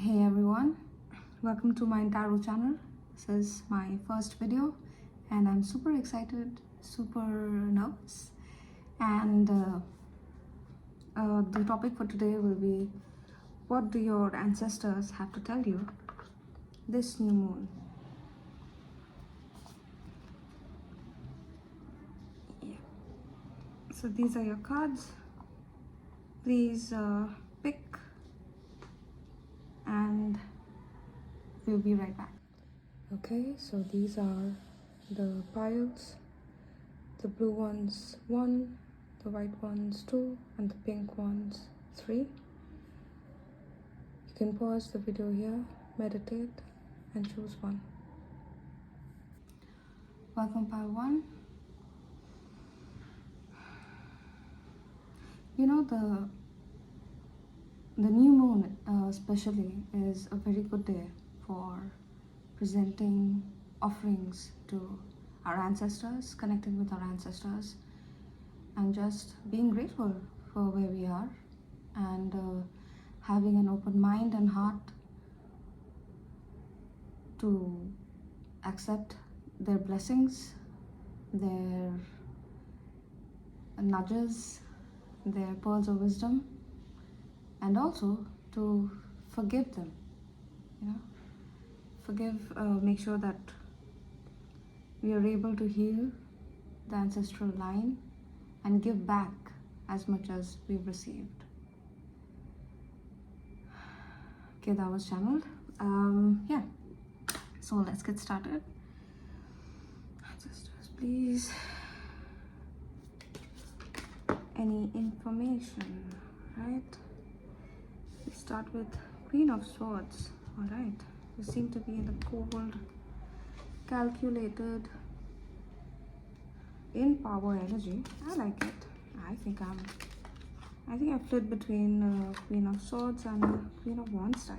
Hey everyone, welcome to my tarot channel. This is my first video and I'm super excited, super nervous, and the topic for today will be, what do your ancestors have to tell you this new moon? Yeah. So these are your cards. Please pick and we'll be right back. Okay, so these are the piles. The blue ones 1, the white ones 2, and the pink ones 3. You can pause the video here, meditate, and choose one. Welcome, pile 1. You know, the new moon especially is a very good day for presenting offerings to our ancestors, connecting with our ancestors, and just being grateful for where we are, and having an open mind and heart to accept their blessings, their nudges, their pearls of wisdom, and also to forgive them. Make sure that we are able to heal the ancestral line and give back as much as we've received. Okay, that was channeled. Yeah, so let's get started. Ancestors, please. Any information, right? We start with Queen of Swords. All right, you seem to be in the cold, calculated, in power energy. I like it. I think I flit between Queen of Swords and Queen of Wands type.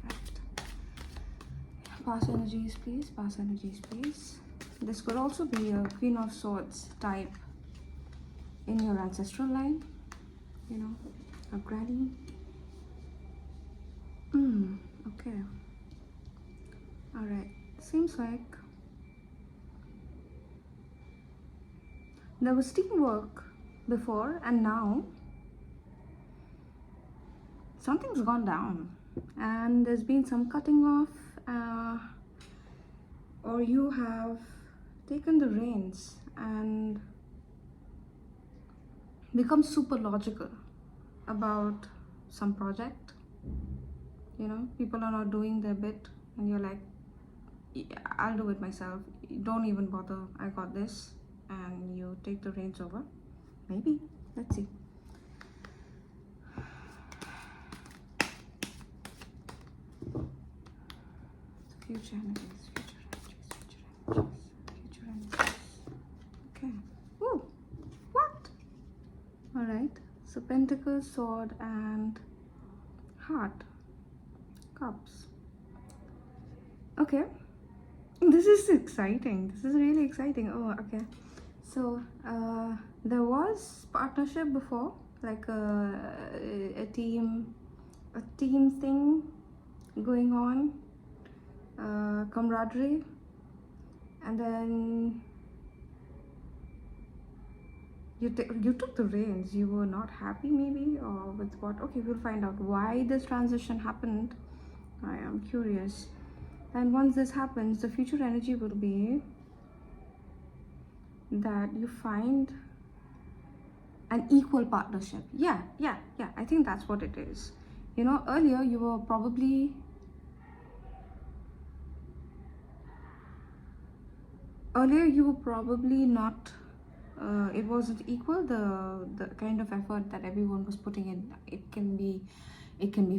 Right. Past energies, please. Past energies, please. This could also be a Queen of Swords type in your ancestral line. You know, a granny. Okay. All right. Seems like there was teamwork before, and now something's gone down, and there's been some cutting off, or you have taken the reins and become super logical about some project. You know, people are not doing their bit, and you're like, yeah, I'll do it myself. Don't even bother. I got this. And you take the reins over. Maybe. Let's see. Future energies, future energies. Okay. Ooh, what? Alright. So Pentacle, Sword, and Heart. Cups. Okay. This is exciting. This is really exciting. Oh, okay. So there was partnership before, like a team thing going on, camaraderie, and then you took the reins. You were not happy, maybe, or with what? Okay, we'll find out why this transition happened. I am curious. And once this happens, the future energy will be that you find an equal partnership. Yeah, I think that's what it is. You know, earlier you were probably not, it wasn't equal, the kind of effort that everyone was putting in. It can be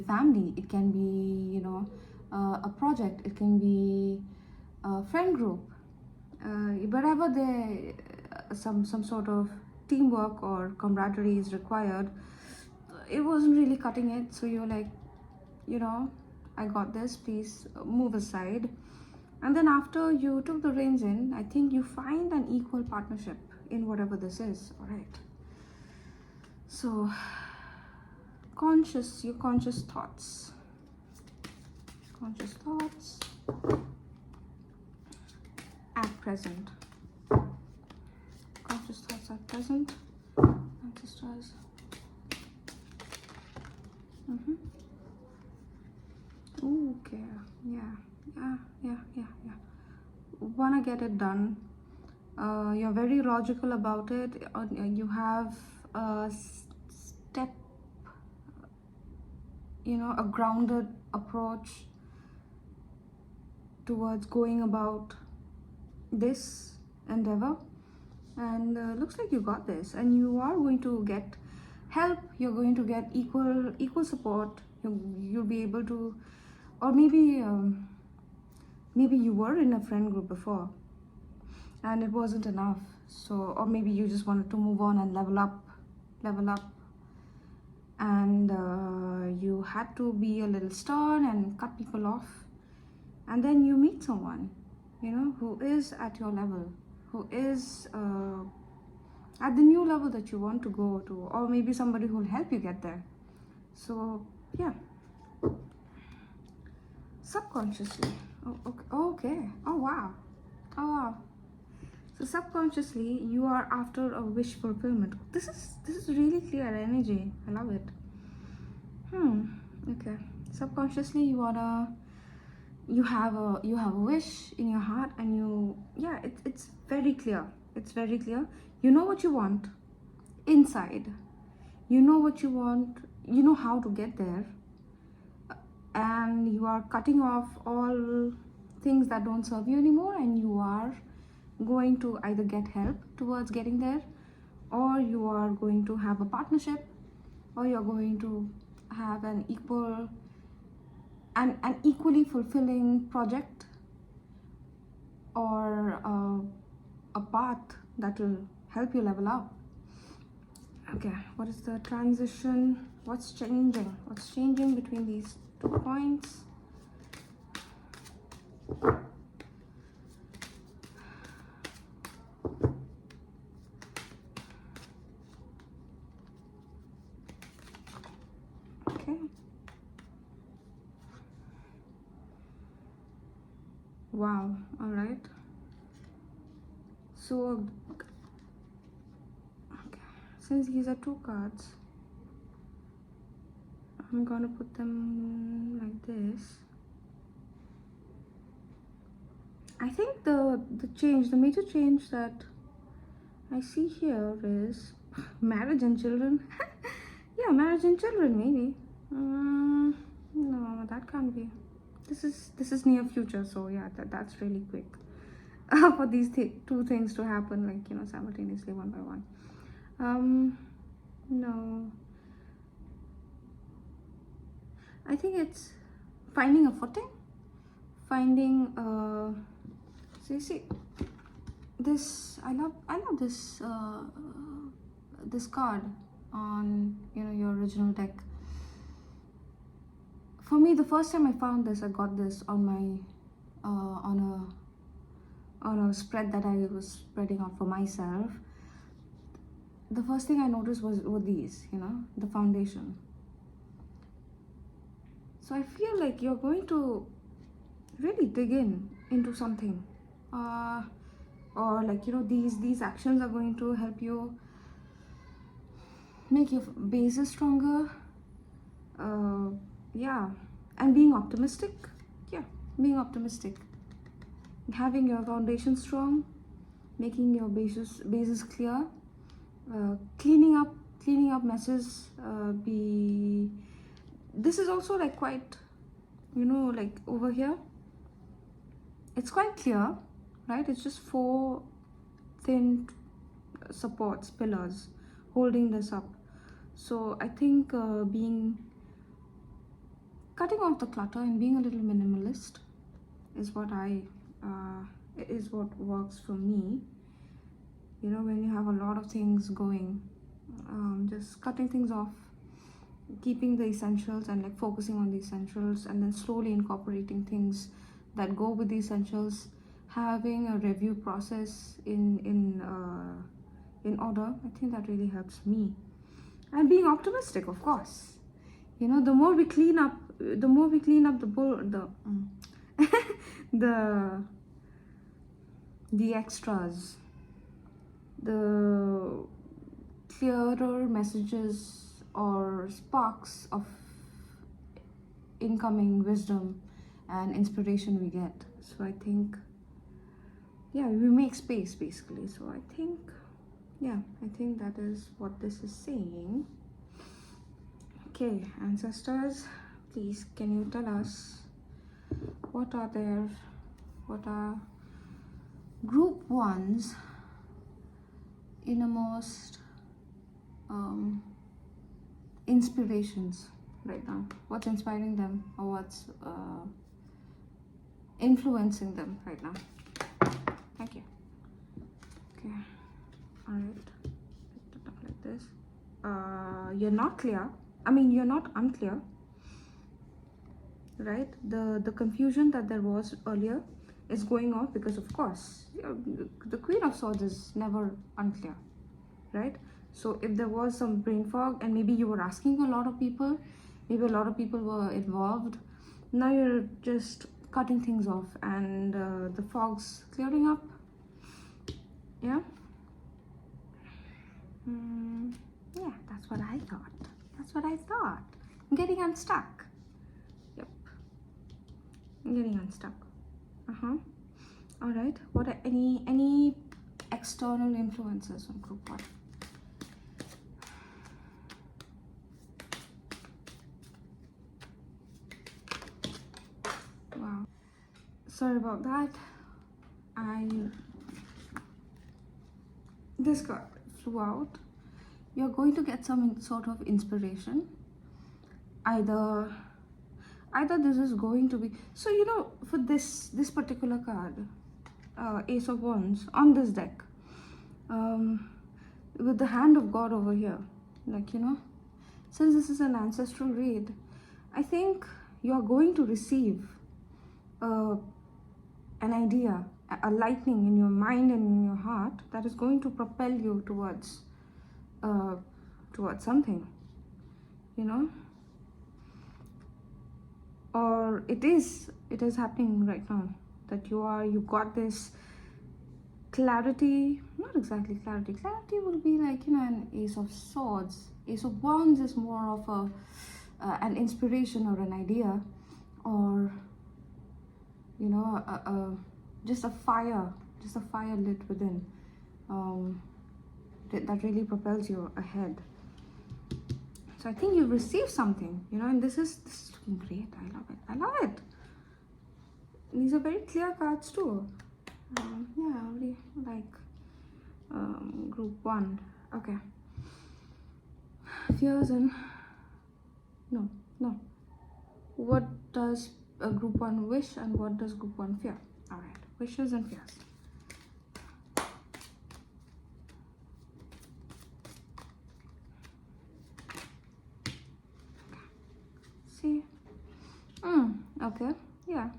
family, it can be, you know, a project, it can be a friend group, wherever some sort of teamwork or camaraderie is required. It wasn't really cutting it, so you're like, you know, I got this, please move aside. And then after you took the reins in, I think you find an equal partnership in whatever this is. All right. So your conscious thoughts. Conscious thoughts at present. Conscious thoughts at present. Ancestors. Okay. Yeah. Wanna get it done. You're very logical about it. You have a step, a grounded approach towards going about this endeavor, and looks like you got this, and you are going to get help. You're going to get equal support. You'll be able to, or maybe you were in a friend group before and it wasn't enough, so, or maybe you just wanted to move on and level up, and you had to be a little stern and cut people off, and then you meet someone, who is at your level, who is at the new level that you want to go to, or maybe somebody who will help you get there. So yeah, subconsciously. Okay. Oh wow. So subconsciously you are after a wish fulfillment. This is really clear energy. I love it. Okay. Subconsciously you have a wish in your heart, and it's very clear. It's very clear. You know what you want inside. You know what you want. You know how to get there. And you are cutting off all things that don't serve you anymore, and you are going to either get help towards getting there, or you are going to have a partnership, or you're going to have an equally fulfilling project, or a path that will help you level up. Okay, what is the transition? What's changing between these 2 points? Okay. Wow. All right. So okay, since these are 2 cards, I'm gonna put them like this. I think the major change that I see here is marriage and children. Yeah, marriage and children, maybe. No, that can't be. This is near future, so yeah, that's really quick. For these 2 things to happen, like, simultaneously, one by one. No. I think it's finding a footing, finding so you see this. I love this this card on your original deck. For me, the first time I found this, I got this on my on a spread that I was spreading out for myself. The first thing I noticed were these, the foundation. So I feel like you're going to really dig into something, or like these actions are going to help you make your bases stronger. And being optimistic. Being optimistic, having your foundation strong, making your bases clear, cleaning up messes. This is also like quite, like over here, it's quite clear, right? It's just 4 thin supports, pillars holding this up. So I think cutting off the clutter and being a little minimalist is what works for me. When you have a lot of things going, just cutting things off, keeping the essentials and like focusing on the essentials, and then slowly incorporating things that go with the essentials, having a review process in order. I think that really helps me. And being optimistic, of course. The more we clean up the more we clean up the the extras, the clearer messages or sparks of incoming wisdom and inspiration we get. So I think, yeah, we make space basically. So I think, yeah, I think that is what this is saying. Okay, ancestors, please can you tell us what are group one's innermost inspirations right now? What's inspiring them, or what's influencing them right now? Thank you. Okay, all right, picked it up like this. You're not clear. I mean, you're not unclear, right? The confusion that there was earlier is going off because, of course, the Queen of Swords is never unclear, right? So if there was some brain fog and maybe you were asking a lot of people, maybe a lot of people were involved, now you're just cutting things off and the fog's clearing up. Yeah. Yeah, that's what I thought. That's what I thought. I'm getting unstuck. Yep. I'm getting unstuck. All right. What are any external influences on group one? Wow. Sorry about that. This got flew out. You're going to get some sort of inspiration. Either this is going to be, so you know, for this particular card, Ace of Wands on this deck, with the hand of God over here, like, you know, since this is an ancestral read, I think you're going to receive an idea, a lightning in your mind and in your heart that is going to propel you towards something, you know, or it is happening right now, that you got this clarity. Not exactly clarity will be like, you know, an Ace of Swords. Ace of Wands is more of an inspiration or an idea, or, you know, just a fire lit within, that really propels you ahead. So I think you've received something, you know, and this is looking great. I love it. These are very clear cards too. Yeah, I already like group one. Okay. Fears and no. What does a group one wish and what does group one fear? All right, wishes and fears. See. Okay. Yeah.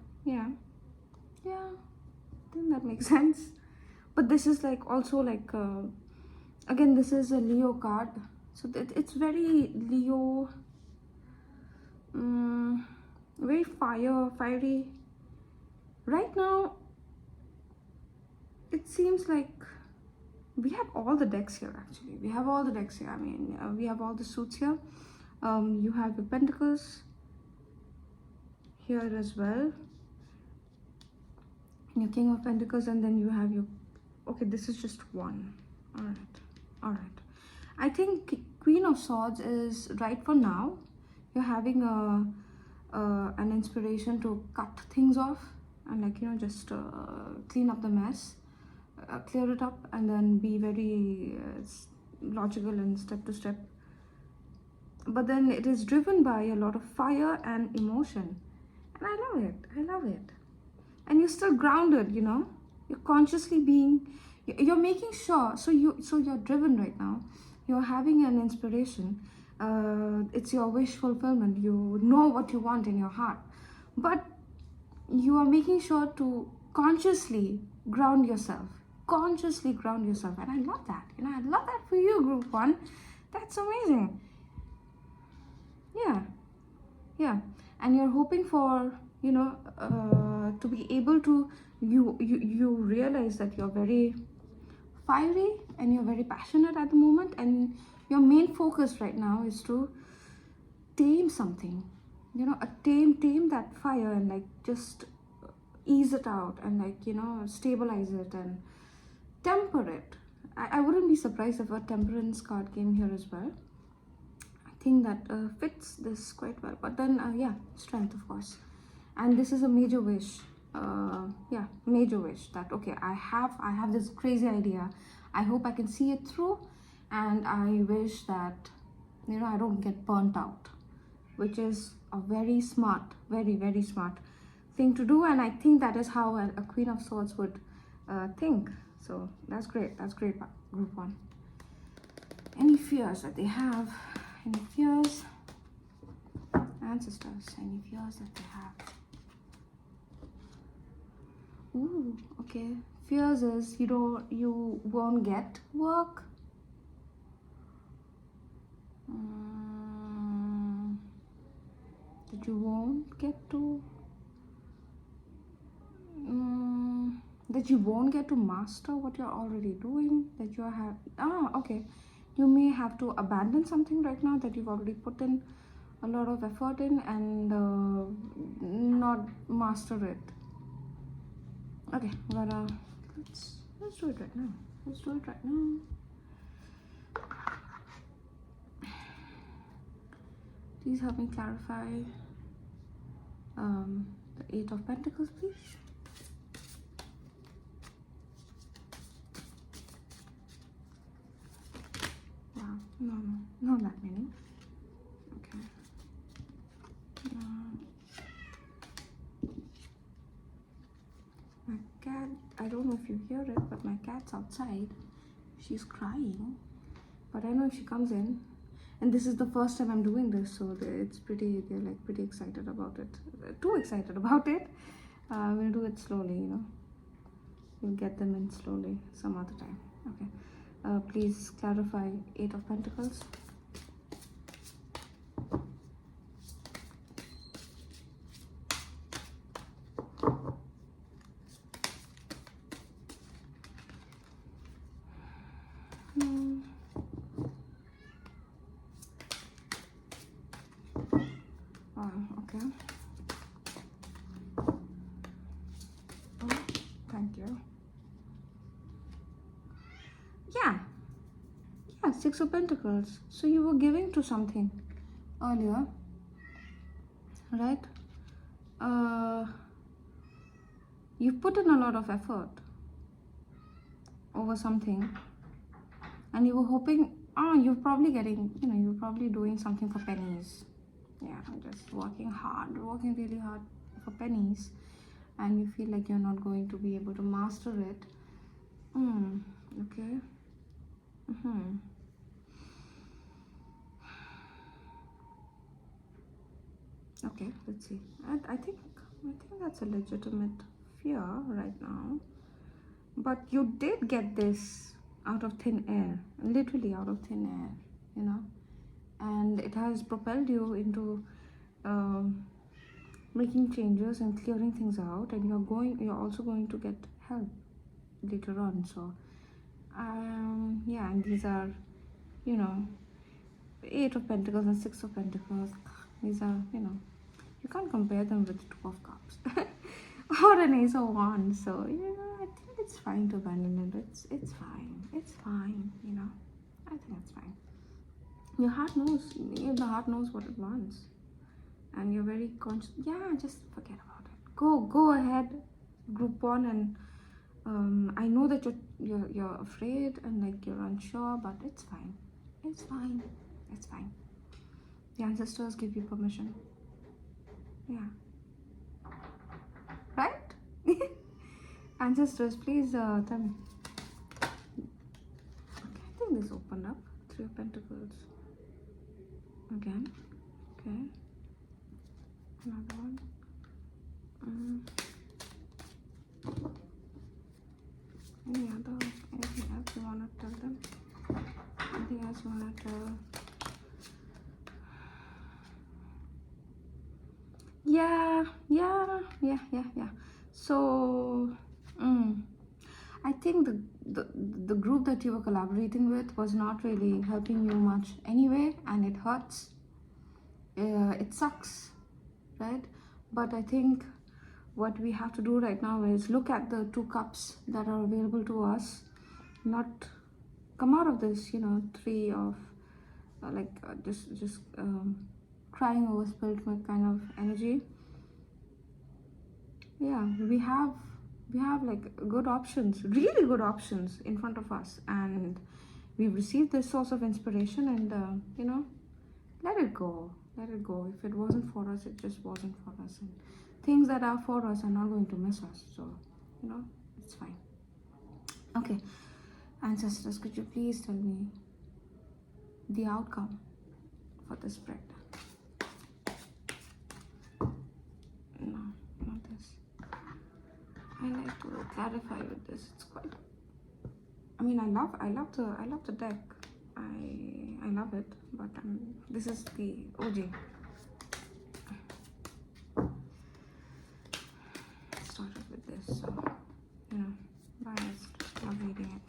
I think that makes sense. But this is like also like again, this is a Leo card, so it's very Leo, very fiery. Right now, it seems like we have all the decks here. Actually, we have all the decks here. I mean, we have all the suits here. You have the Pentacles here as well, your King of Pentacles, and then you have your, okay, this is just one. All right. I think Queen of Swords is right for now. You're having an inspiration to cut things off and, like, you know, just clean up the mess, clear it up, and then be very logical and step to step. But then it is driven by a lot of fire and emotion, and I love it. And you're still grounded, you know, you're consciously you're making sure, so you're driven right now, you're having an inspiration, it's your wish fulfillment, you know what you want in your heart, but you are making sure to consciously ground yourself, and I love that, you know, I love that for you, group one. That's amazing. Yeah. and you're hoping for, to be able to, you realize that you're very fiery and you're very passionate at the moment, and your main focus right now is to tame something, tame that fire, and like just ease it out, and like stabilize it and temper it. I wouldn't be surprised if a temperance card came here as well. I think that fits this quite well. But then yeah, strength, of course. And this is a major wish. Yeah, major wish that, okay, I have this crazy idea. I hope I can see it through, and I wish that I don't get burnt out, which is a very smart, very, very smart thing to do. And I think that is how a Queen of Swords would think. So that's great. That's great, group one. Any fears that they have? Any fears? Ancestors, any fears that they have? Ooh, okay. Fears is you won't get work. That you won't get to that you won't get to master what you're already doing, that you have okay, you may have to abandon something right now that you've already put in a lot of effort in, and not master it. Okay, but let's do it right now. Let's do it right now. Please help me clarify the Eight of Pentacles, please. Wow, no, not that many. Okay. My cat, I don't know if you hear it, but my cat's outside. She's crying, but I know if she comes in, and this is the first time I'm doing this, so they're like pretty excited about it. They're too excited about it. We'll do it slowly, We'll get them in slowly some other time. Okay. Please clarify Eight of Pentacles. Okay. Oh, thank you. Yeah, Six of Pentacles. So you were giving to something earlier, right? You put in a lot of effort over something, and you were hoping, you're probably getting, you're probably doing something for pennies. Yeah, just working really hard for pennies, and you feel like you're not going to be able to master it. Okay. Okay, let's see. I think that's a legitimate fear right now. But you did get this out of thin air, literally out of thin air, and it has propelled you into making changes and clearing things out, and you're also going to get help later on. So yeah, and these are, Eight of Pentacles and Six of Pentacles. These are, you can't compare them with Two of Cups or an Ace of Wands. So I think it's fine to abandon it. It's fine. It's fine. I think it's fine. Your heart knows. The heart knows what it wants, and you're very conscious. Yeah, just forget about it. Go ahead, group one, and I know that you're afraid and like you're unsure, but it's fine. It's fine. It's fine. The ancestors give you permission. Yeah. Right? Ancestors, please tell me. Okay, I think this opened up. Three of Pentacles. Again. Okay. Another one. Anything else you want to tell them? Anything else you want to tell? Yeah, yeah, yeah, yeah, yeah. So, mm, I think the the group that you were collaborating with was not really helping you much anyway, and it hurts. It sucks, right? But I think what we have to do right now is look at the two cups that are available to us, not come out of this, three of just crying over spilled milk kind of energy. Yeah, we have like good options, really good options in front of us, and we've received this source of inspiration, and let it go, let it go. If it wasn't for us, it just wasn't for us, and things that are for us are not going to miss us, so you know it's fine. Okay, ancestors, could you please tell me the outcome for this spread? No, not this. I like to clarify with this. It's quite, I mean, I love the deck. I love it, but this is the OG. Started with this, so biased. Love reading it.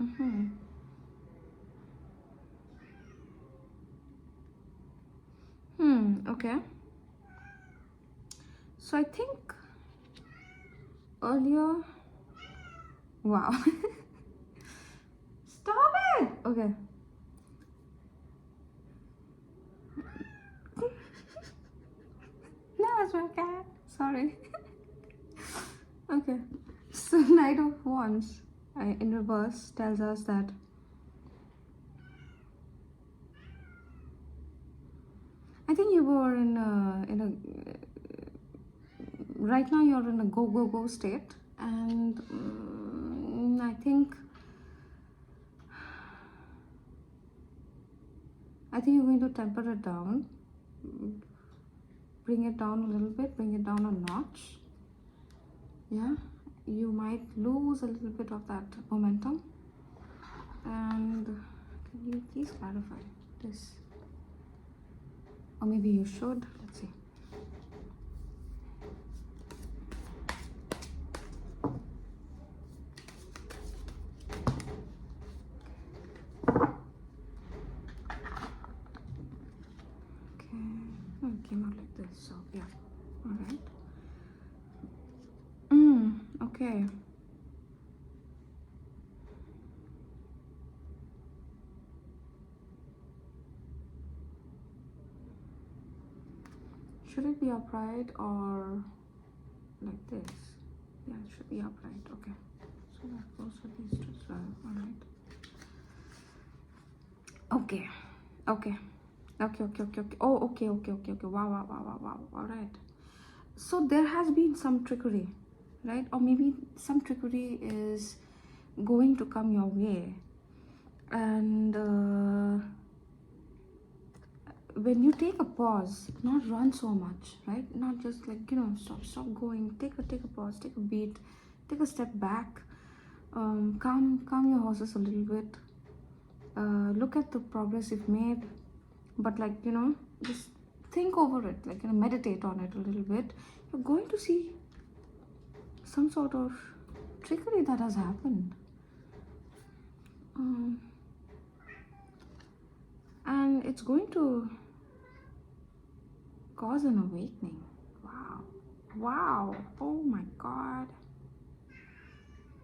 Okay. Mm-hmm. Okay. So I think earlier. Wow. Stop it. Okay. No, it's my cat. Sorry. Okay. So Knight of Wands in reverse tells us that I think you were in a right now you're in a go go go state, and I think you're going to temper it down, bring it down a little bit, bring it down a notch. Yeah, you might lose a little bit of that momentum. And can you please clarify this? Or maybe you should. Let's see. Okay. Oh, it came out like this. So yeah. All right. Okay. Should it be upright or like this? Yeah, it should be upright. Okay. So that goes for these two as well. All right. Okay. Okay. Okay. Okay. Okay. Okay. Oh, okay. Okay. Okay. Okay. Wow. Wow. Wow. Wow. Wow. All right. So there has been some trickery, right? Or maybe some trickery is going to come your way, and when you take a pause, not run so much, right? Not just like stop going. Take a pause, take a beat, take a step back. Calm your horses a little bit. Look at the progress you've made, but just think over it, meditate on it a little bit. You're going to see some sort of trickery that has happened. And it's going to cause an awakening. Wow. Oh my god.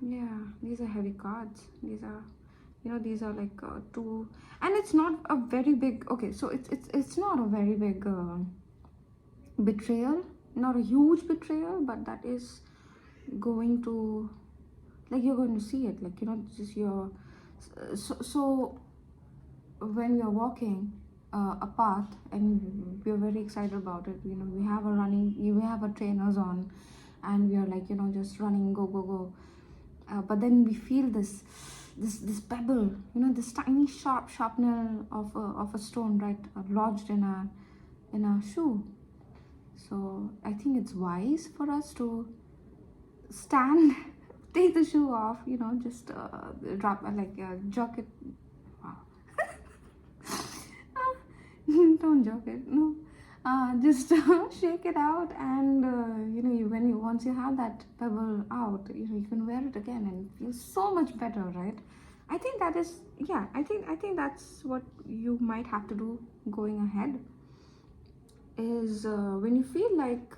Yeah, these are heavy cards. These are like two, and it's not a very big. Okay, so it's not a very big betrayal, not a huge betrayal, but that is going to, you're going to see it, just your. So when we are walking a path and we're very excited about it, we have our trainers on, and we are just running, go go go, but then we feel this pebble, this tiny sharp nail of a stone, right, lodged in our shoe. So I think it's wise for us to stand take the shoe off, just drop jerk it Don't joke it. No. Just shake it out, and when you once you have that pebble out, you can wear it again and feel so much better, right? I think that is, yeah. I think that's what you might have to do going ahead. Is when you feel like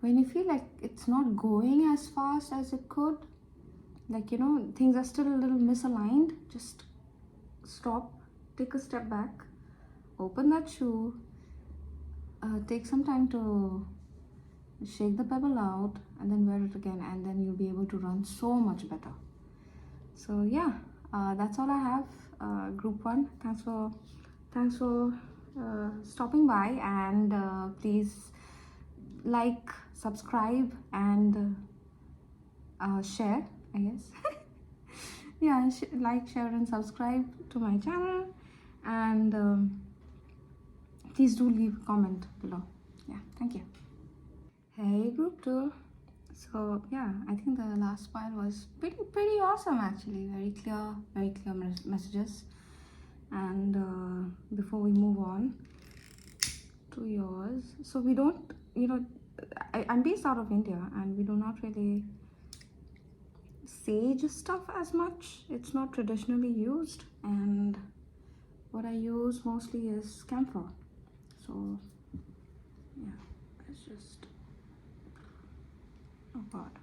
when you feel like it's not going as fast as it could, like things are still a little misaligned, just stop, take a step back, open that shoe, take some time to shake the pebble out, and then wear it again, and then you'll be able to run so much better. So yeah, that's all I have. Group 1, thanks for stopping by, and please like, subscribe, and share, I guess. Yeah, like, share, and subscribe to my channel, and please do leave a comment below. Yeah, thank you. Hey, group 2. So yeah, I think the last file was pretty awesome, actually. Very clear messages. And before we move on to yours, so we don't, I'm based out of India, and we do not really sage stuff as much. It's not traditionally used, and what I use mostly is camphor. So yeah, let's just, oh god,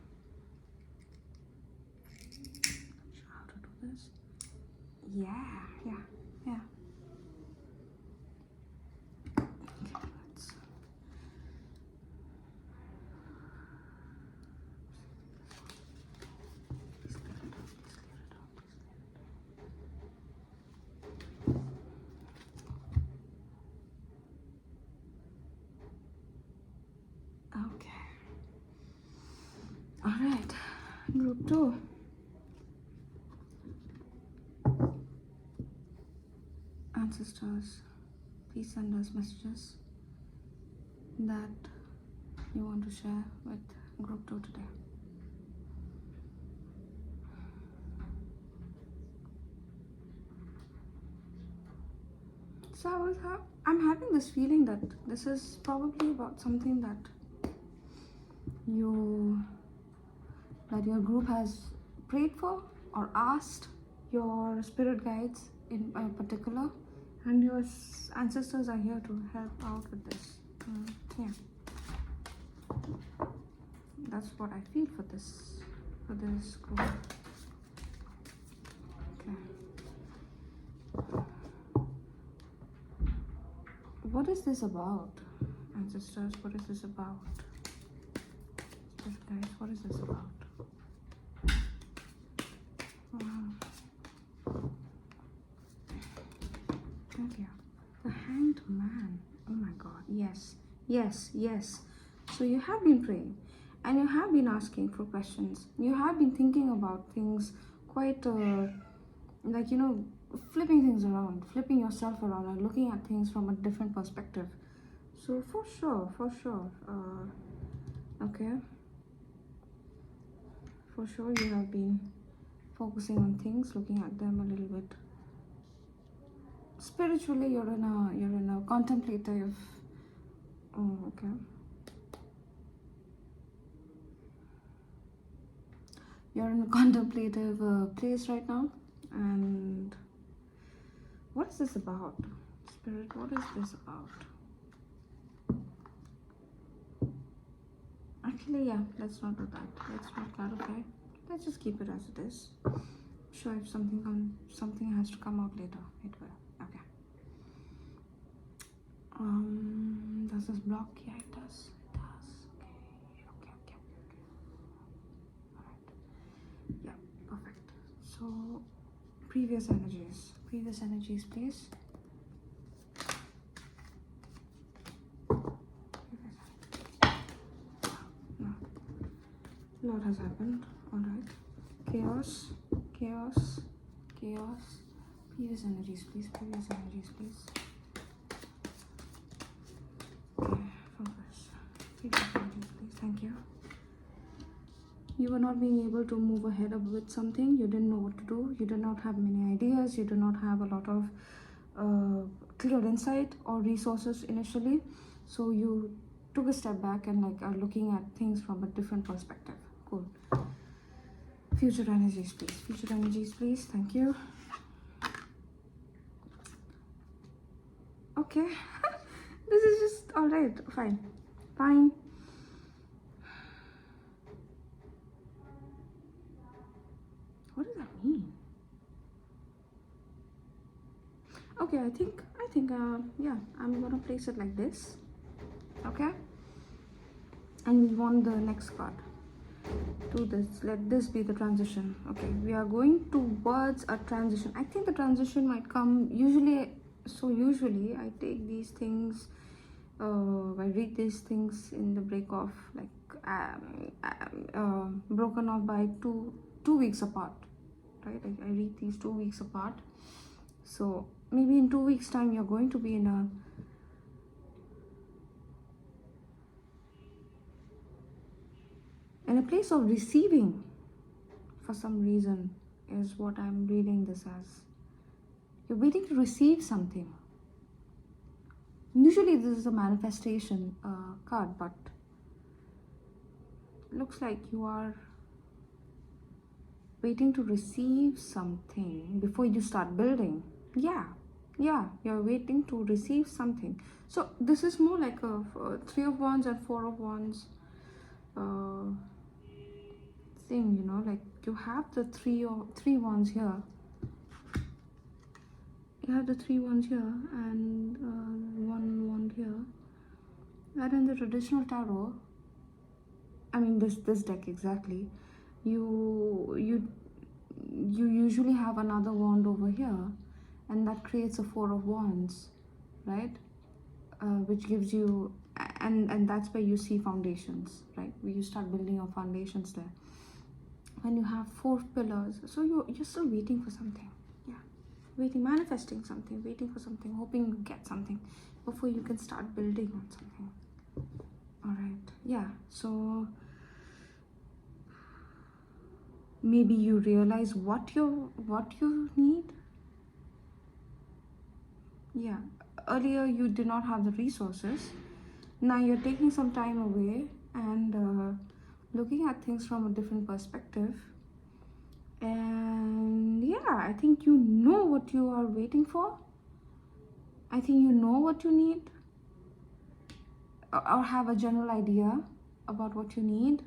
not sure how to do this. Yeah. Okay, let's, please clear it out, please clear it out, please clear it out. Okay. All right, group 2. Ancestors, please send us messages that you want to share with group 2 today. So I'm having this feeling that this is probably about something that your group has prayed for or asked your spirit guides in particular, and your ancestors are here to help out with this. Yeah, that's what I feel for this group. Okay. What is this about, ancestors? What is this about? Spirit guides, what is this about? Okay. The Hanged Man. Oh my god. Yes. So you have been praying, and you have been asking for questions. You have been thinking about things quite like flipping things around, flipping yourself around, and looking at things from a different perspective. So for sure, okay, for sure you have been focusing on things, looking at them a little bit spiritually. You're in a contemplative, oh, okay, you're in a contemplative place right now. And what is this about, spirit? What is this about? Actually, yeah, let's not do that. Let's not clarify. Let's just keep it as it is. Sure, if something has to come out later, it will. Okay. Does this block? Yeah, it does. Okay. All right. Yeah, perfect. So previous energies, please. No. Lot has happened. All right. Chaos. Previous energies, please. Okay, focus. Previous energies, please. Thank you. you were not being able to move ahead with something. You didn't know what to do. You did not have many ideas. You did not have a lot of clear insight or resources initially. So you took a step back and like are looking at things from a different perspective. Cool. Future energies, please. Future energies, please. Thank you. Okay. This is just all right. Fine. Fine. What does that mean? Okay, I think yeah, I'm gonna place it like this. Okay, and we want the next card. Do this. Let this be the transition. Okay, we are going towards a transition. I think the transition might come usually. So usually I take these things, I read these things in the break off, like broken off by two weeks apart, right? I read these 2 weeks apart. So maybe in 2 weeks time you're going to be in a place of receiving for some reason, is what I'm reading this as. You're waiting to receive something. Usually this is a manifestation card, but looks like you are waiting to receive something before you start building. Yeah, you're waiting to receive something. So this is more like a 3 of Wands and 4 of Wands thing, you know, like you have the three wands here. You have the 3 wands here and 1 wand here. And in the traditional tarot, I mean this deck exactly, you usually have another wand over here, and that creates a 4 of Wands, right? Which gives you, and that's where you see foundations, right? Where you start building your foundations there. When you have 4 pillars, so you're still waiting for something. Yeah, waiting, manifesting something, waiting for something, hoping you get something before you can start building on something. All right, yeah, so maybe you realize what you need. Yeah, earlier you did not have the resources. Now you're taking some time away and looking at things from a different perspective. And yeah, I think you know what you are waiting for. I think you know what you need, or have a general idea about what you need,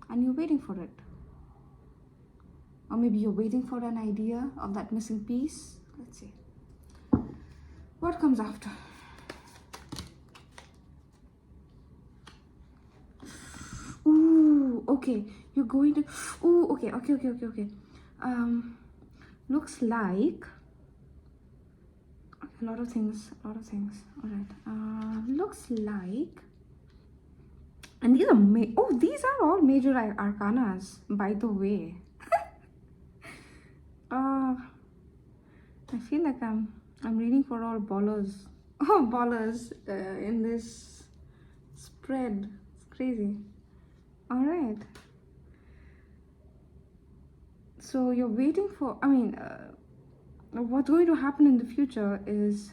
and you're waiting for it. Or maybe you're waiting for an idea of that missing piece. Let's see what comes after. Ooh, okay, you're going to, ooh, okay. Looks like a lot of things. All right. Looks like, and these are these are all major arcanas, by the way. I feel like I'm reading for all ballers. Oh, ballers in this spread. It's crazy. All right. So you're waiting for, I mean, what's going to happen in the future is,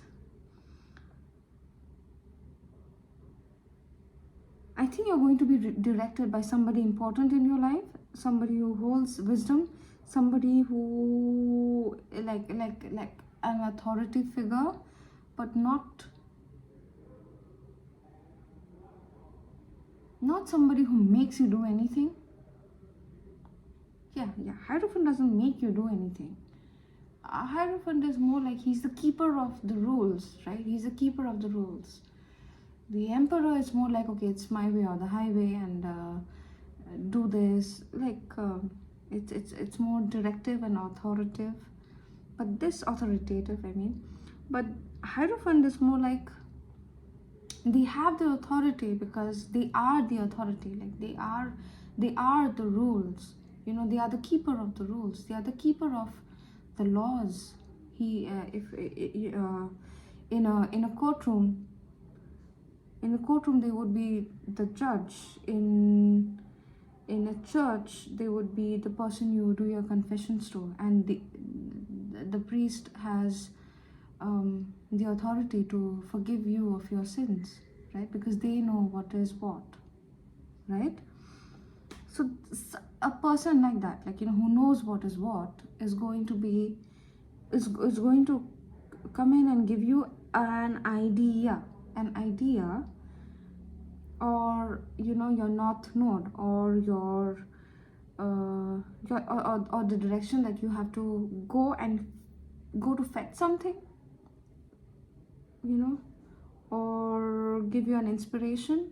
I think you're going to be directed by somebody important in your life, somebody who holds wisdom, somebody who like an authority figure, but not somebody who makes you do anything. Yeah, Hierophant doesn't make you do anything. Hierophant is more like he's the keeper of the rules, right? He's the keeper of the rules. The Emperor is more like, okay, it's my way or the highway, and do this. Like it's more directive and authoritative. But this authoritative, I mean. But Hierophant is more like they have the authority because they are the authority. Like they are the rules. You know, they are the keeper of the rules. They are the keeper of the laws. He in a courtroom. In a courtroom, they would be the judge. In In a church, they would be the person you do your confessions to, and the priest has the authority to forgive you of your sins, right? Because they know what is what, right? So a person like that, like, you know, who knows what is what, is going to be is going to come in and give you an idea, or, you know, your north node, or or the direction that you have to go and go to fetch something, you know, or give you an inspiration,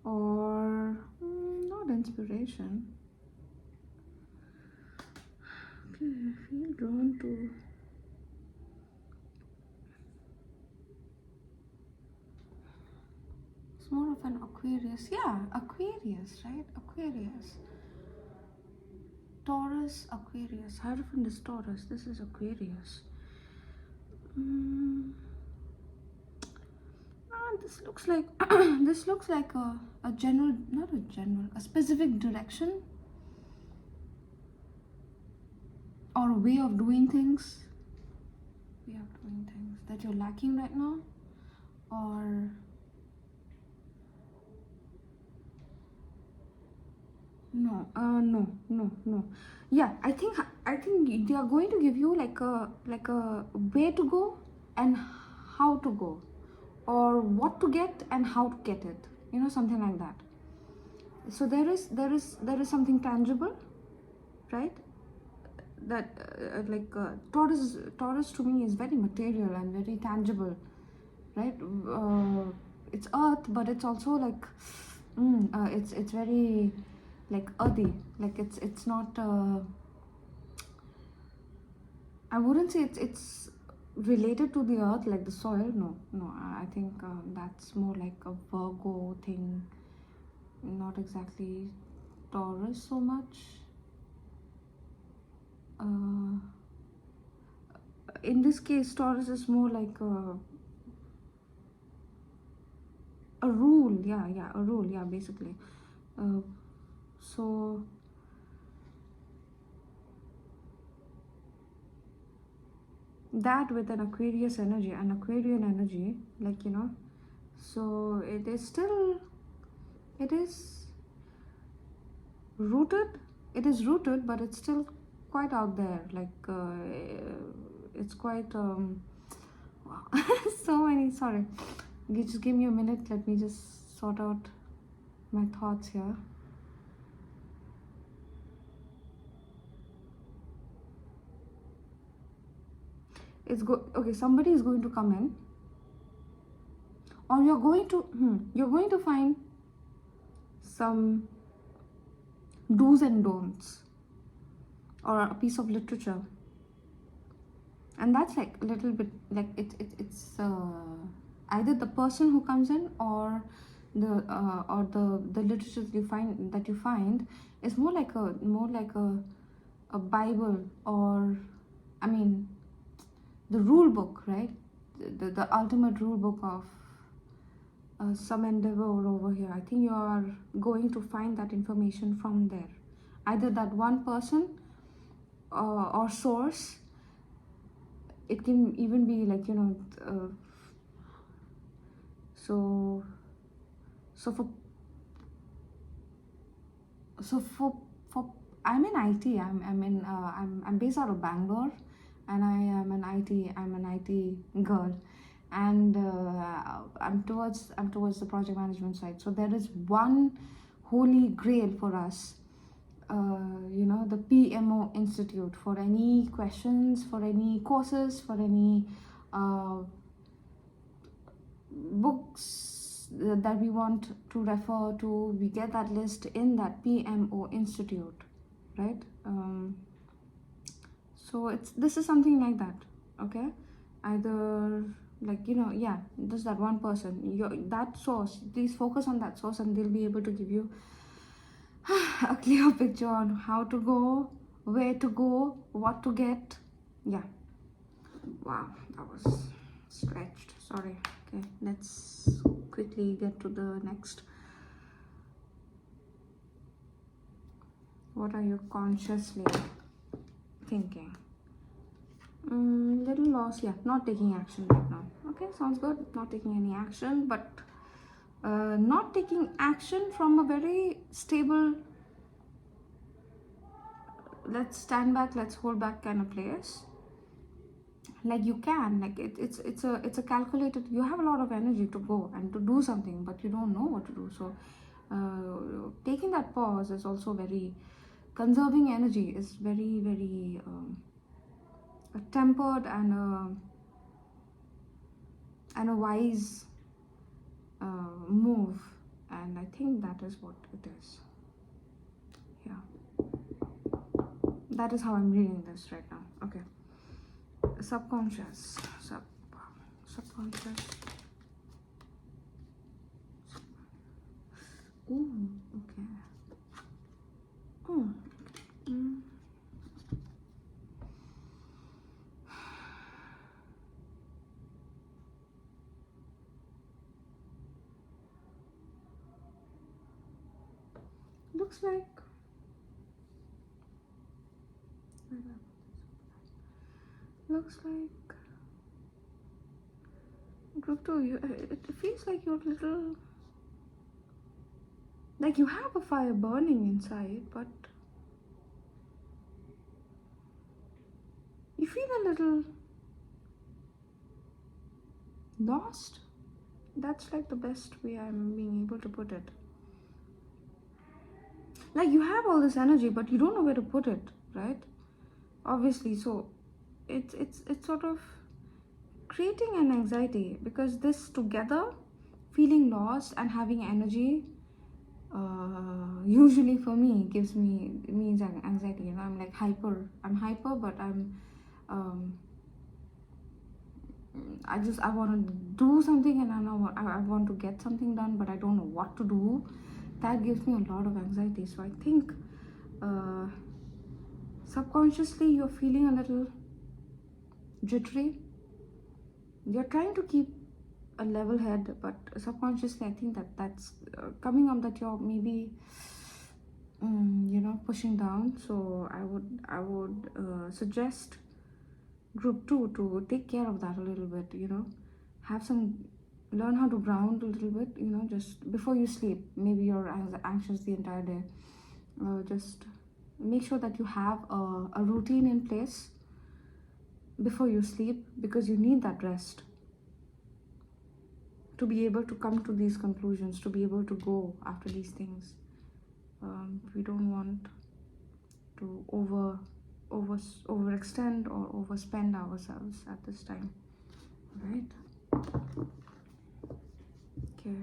or not inspiration. Okay, I feel drawn to. It's more of an Aquarius. Yeah, Aquarius, right? Aquarius. Taurus, Aquarius. Hierophant is Taurus. This is Aquarius. This looks like this looks like a general, not a general, a specific direction or a way of doing things. Way of doing things that you're lacking right now, or no. Yeah, I think they are going to give you like a way to go and how to go, or what to get and how to get it. You know, something like that. So there is something tangible, right? That Taurus to me is very material and very tangible, right? It's earth, but it's also like it's very like earthy, like it's not I wouldn't say it's related to the earth like the soil. No, I think that's more like a Virgo thing, not exactly Taurus so much. In this case, Taurus is more like a rule. A rule, basically. So that with an Aquarius energy, an Aquarian energy, like, you know, so it is rooted, but it's still quite out there, like it's quite so many, sorry, just give me a minute, let me just sort out my thoughts here. Okay, somebody is going to come in, or you're going to find some do's and don'ts, or a piece of literature, and that's like a little bit like it's either the person who comes in, or the literature that you find is more like a Bible, or I mean the rule book, right? The ultimate rule book of some endeavor over here. I think you are going to find that information from there, either that one person or source. It can even be like, you know, so for I'm in IT. I'm based out of Bangalore, and I'm an IT girl, and I'm towards the project management side. So there is one holy grail for us, you know, the PMO Institute, for any questions, for any courses, for any books that we want to refer to. We get that list in that PMO Institute, right? So this is something like that, okay? Either, like, you know, just that one person, that source. Please focus on that source, and they'll be able to give you a clear picture on how to go, where to go, what to get. Yeah. Wow, that was stretched. Sorry. Okay, let's quickly get to the next. What are you consciously thinking? Little loss, yeah, not taking action right now. Okay, sounds good. Not taking any action, but not taking action from a very stable, let's stand back, let's hold back kind of place. Like you can, like it's a calculated. You have a lot of energy to go and to do something, but you don't know what to do. So taking that pause is also very conserving energy. Is very very tempered and a wise move, and I think that is what it is. Yeah, that is how I'm reading this right now. Okay, subconscious, subconscious. Ooh, okay. Oh, mm. Looks like group 2, it feels like you're little, like you have a fire burning inside, but you feel a little lost. That's like the best way I'm being able to put it. Like you have all this energy, but you don't know where to put it, right? Obviously, so it's sort of creating an anxiety, because this together, feeling lost and having energy, usually for me gives me means anxiety. You know, I'm like I'm hyper, but um, I want to do something, and I know I want to get something done, but I don't know what to do. That gives me a lot of anxiety. So I think uh, subconsciously you're feeling a little jittery. You're trying to keep a level head, but subconsciously I think that's coming up, that you're maybe pushing down. So I would suggest group 2 to take care of that a little bit. Have some, learn how to ground a little bit, just before you sleep. Maybe you're anxious the entire day. Just make sure that you have a routine in place before you sleep, because you need that rest to be able to come to these conclusions, to be able to go after these things. We don't want to overextend or overspend ourselves at this time, right? Okay,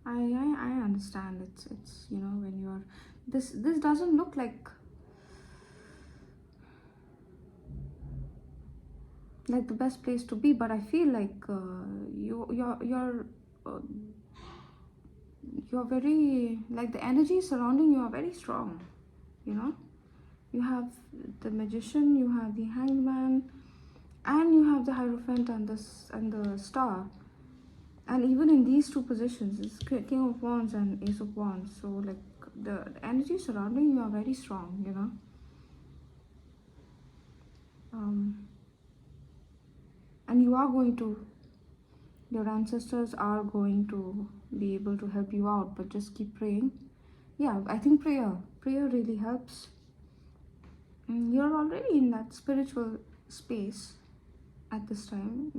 I understand. It's when you're this doesn't look like the best place to be, but I feel like uh, you're very, like, the energy surrounding you are very strong. You have the Magician, you have the Hangman, and you have the Hierophant and the Star. And even in these two positions, it's King of Wands and Ace of Wands. So like the energy surrounding you are very strong. And your ancestors are going to be able to help you out, but just keep praying. Yeah, I think prayer really helps. You're already in that spiritual space at this time.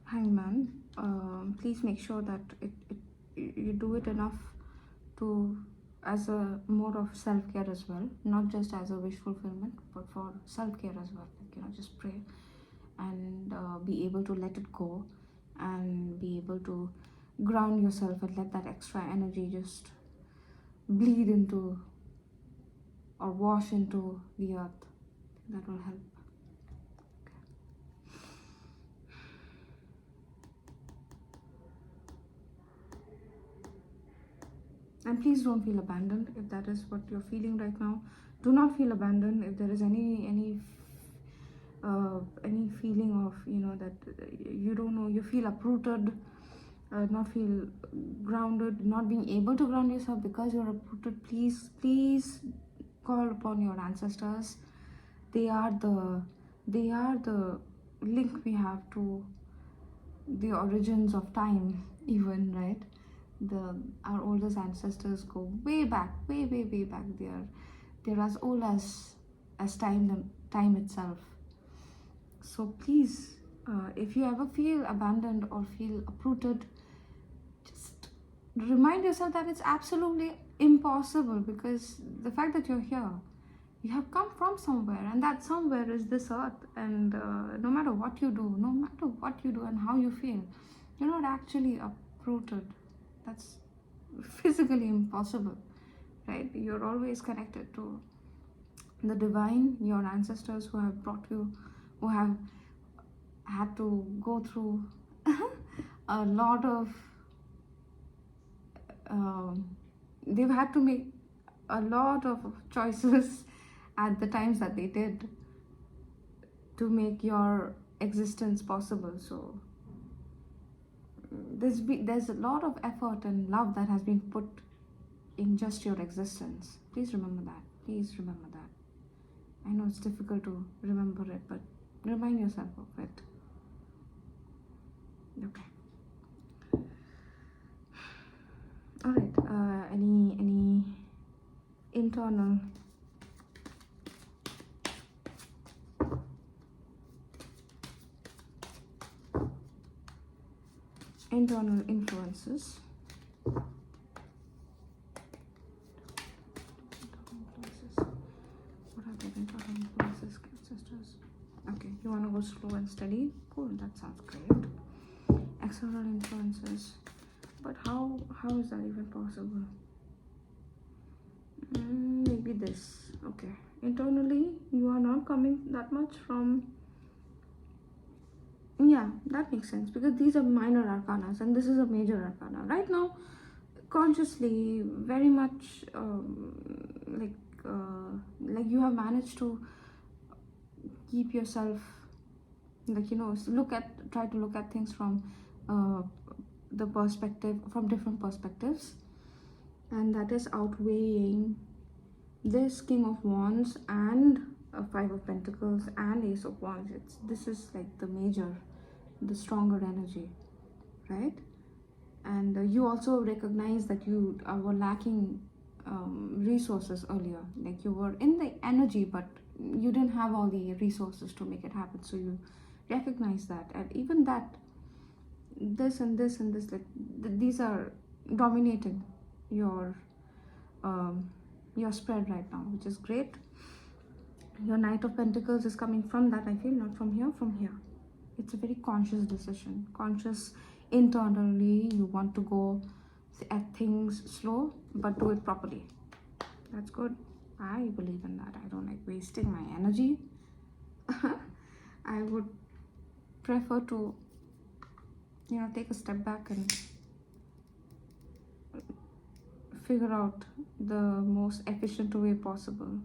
Hangman, please make sure that you do it enough to, as a mode of self-care as well, not just as a wish fulfillment, but for self-care as well. Like, just pray and be able to let it go, and be able to ground yourself and let that extra energy just bleed into or wash into the earth. That will help. And please don't feel abandoned if that is what you're feeling right now. Do not feel abandoned. If there is any feeling of that you don't know, you feel uprooted, not feel grounded, not being able to ground yourself because you're uprooted, please call upon your ancestors. They are the link we have to the origins of time, even, right? The Our oldest ancestors go way back, way back. They're as old as time itself. So please, if you ever feel abandoned or feel uprooted, just remind yourself that it's absolutely impossible, because the fact that you're here, you have come from somewhere, and that somewhere is this earth. And no matter what you do, and how you feel, you're not actually uprooted. That's physically impossible, right? You're always connected to the divine, your ancestors who have brought you, who have had to go through a lot of they've had to make a lot of choices at the times that they did to make your existence possible. So there's a lot of effort and love that has been put in just your existence. Please remember that. Please remember that. I know it's difficult to remember it, but remind yourself of it. Okay. All right. Any internal influences? What are the internal influences, sisters? Okay, you want to go slow and steady? Cool, that sounds great. External influences, but how is that even possible? Maybe this. Okay, internally you are not coming that much from. Yeah, that makes sense, because these are minor arcanas and this is a major arcana. Right now, consciously, very much like you have managed to keep yourself, like, try to look at things from different perspectives, and that is outweighing this King of Wands and Five of Pentacles and Ace of Wands. This is like the stronger energy, right? And you also recognize that you were lacking resources earlier. Like, you were in the energy, but you didn't have all the resources to make it happen. So you recognize that, and even that, this and this and this, like these are dominating your spread right now, which is great. Your Knight of Pentacles is coming from that, I feel, not from here, from here. It's a very conscious decision, conscious. Internally you want to go at things slow, but do it properly. That's good. I believe in that. I don't like wasting my energy. I would prefer to take a step back and figure out the most efficient way possible,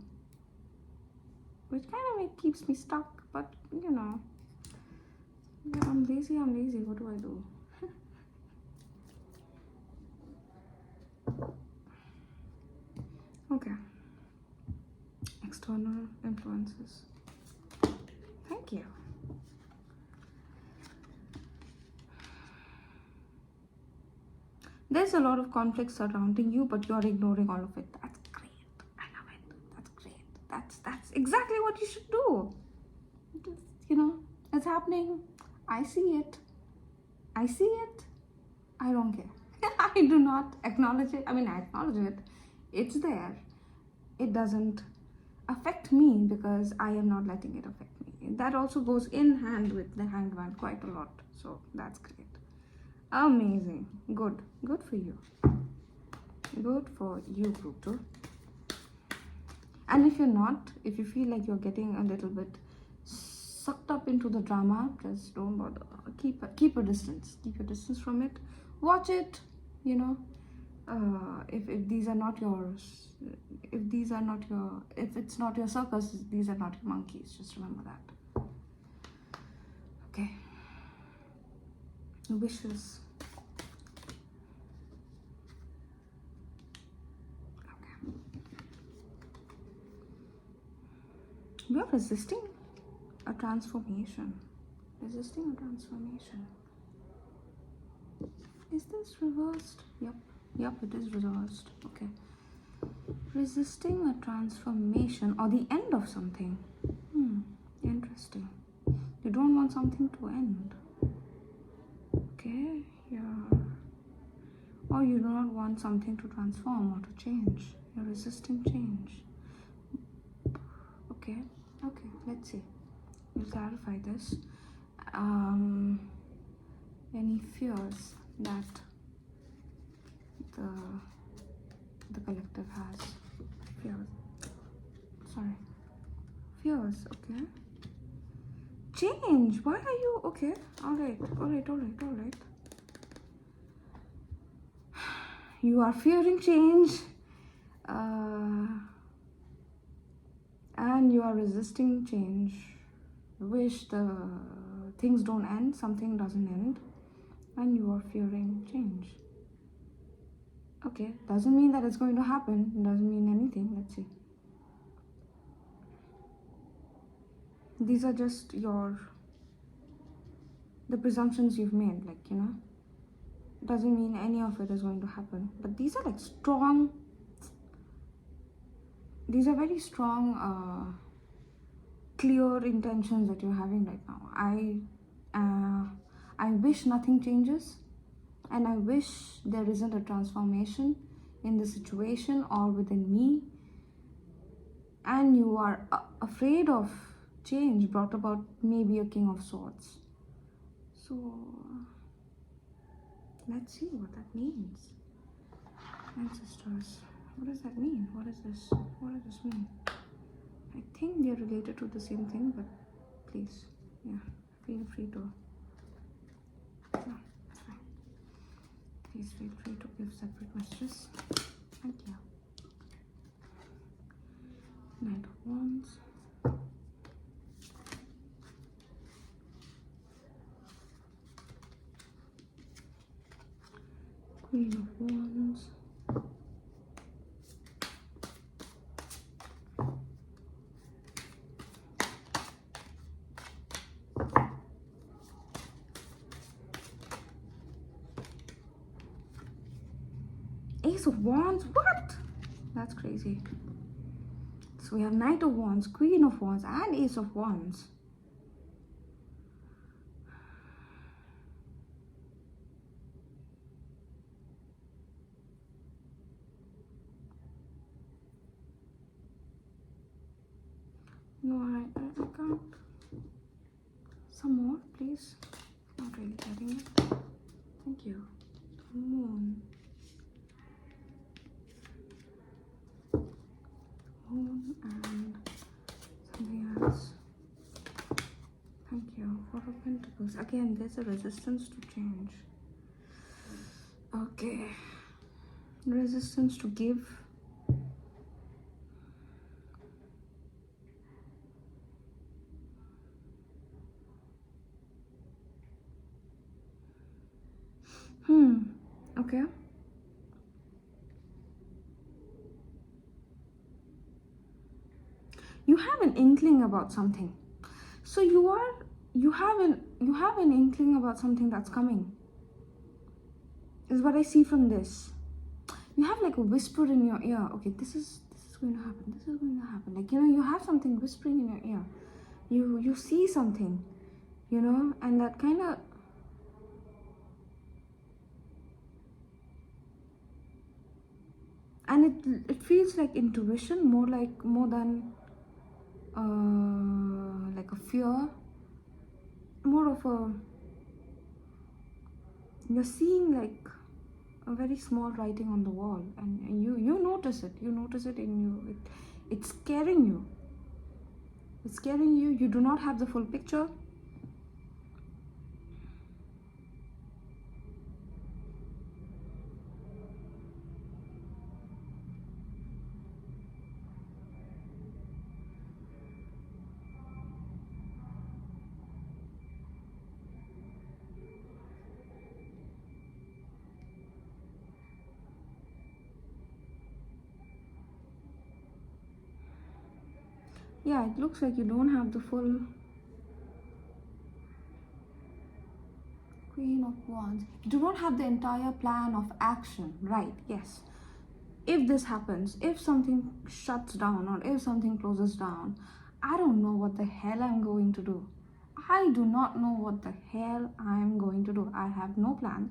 which kind of keeps me stuck. But I'm lazy. What do I do? Okay. External influences. Thank you. There's a lot of conflict surrounding you, but you're ignoring all of it. That's great. I love it. That's great. That's exactly what you should do. It's happening. I see it. I don't care. I do not acknowledge it. I mean, I acknowledge it. It's there. It doesn't affect me because I am not letting it affect me. That also goes in hand with the Hanged Man quite a lot. So that's great. Amazing. Good for you. Good for you, Pluto. And if you feel like you're getting a little bit sucked up into the drama, just don't bother. Keep a distance. Keep your distance from it. Watch it. If these are not yours, if it's not your circus, these are not your monkeys. Just remember that. Okay. Wishes. Okay. We are resisting a transformation. Resisting a transformation. Is this reversed? Yep. Yep, it is reversed. Okay. Resisting a transformation or the end of something. Interesting. You don't want something to end. Okay, yeah. Or you do not want something to transform or to change. You're resisting change. Okay, okay, let's see. We'll clarify this. Any fears that the collective has? Fears. Sorry. Fears, okay. Change. Why are you okay? Alright. You are fearing change. And you are resisting change. Wish the things don't end, something doesn't end, and you are fearing change. Okay, doesn't mean that it's going to happen, doesn't mean anything. Let's see. These are just the presumptions you've made, like, you know, doesn't mean any of it is going to happen. But these are like strong, these are very strong, clear intentions that you're having right now. I wish nothing changes, and I wish there isn't a transformation in the situation or within me, and you are afraid of change brought about maybe a King of Swords. So let's see what that means. Ancestors, what does that mean? What does this mean? I think they're related to the same thing, but please, yeah, feel free to, no, it's fine. Please feel free to give separate messages. Thank you. Knight of Wands. Queen of Wands. Ace of Wands. What? That's crazy. So we have Knight of Wands, Queen of Wands, and Ace of Wands. No, I can't. Some more, please. Not really getting it. Thank you. Moon. Moon and something else. Thank you. Four of Pentacles. Again, there's a resistance to change. Okay. Resistance to give. Okay. You have an inkling about something. So you have an inkling about something that's coming. Is what I see from this. You have like a whisper in your ear. Okay, this is going to happen. This is going to happen. Like, you know, you have something whispering in your ear. You see something, you know, and that kind of, and it feels like intuition more than like a fear, more of a, you're seeing like a very small writing on the wall, and you notice it in you. It's scaring you. You do not have the full picture. Yeah, it looks like you don't have the full Queen of Wands. You do not have the entire plan of action, right? Yes. If this happens, if something shuts down or if something closes down, I don't know what the hell I'm going to do. I do not know what the hell I'm going to do. I have no plan.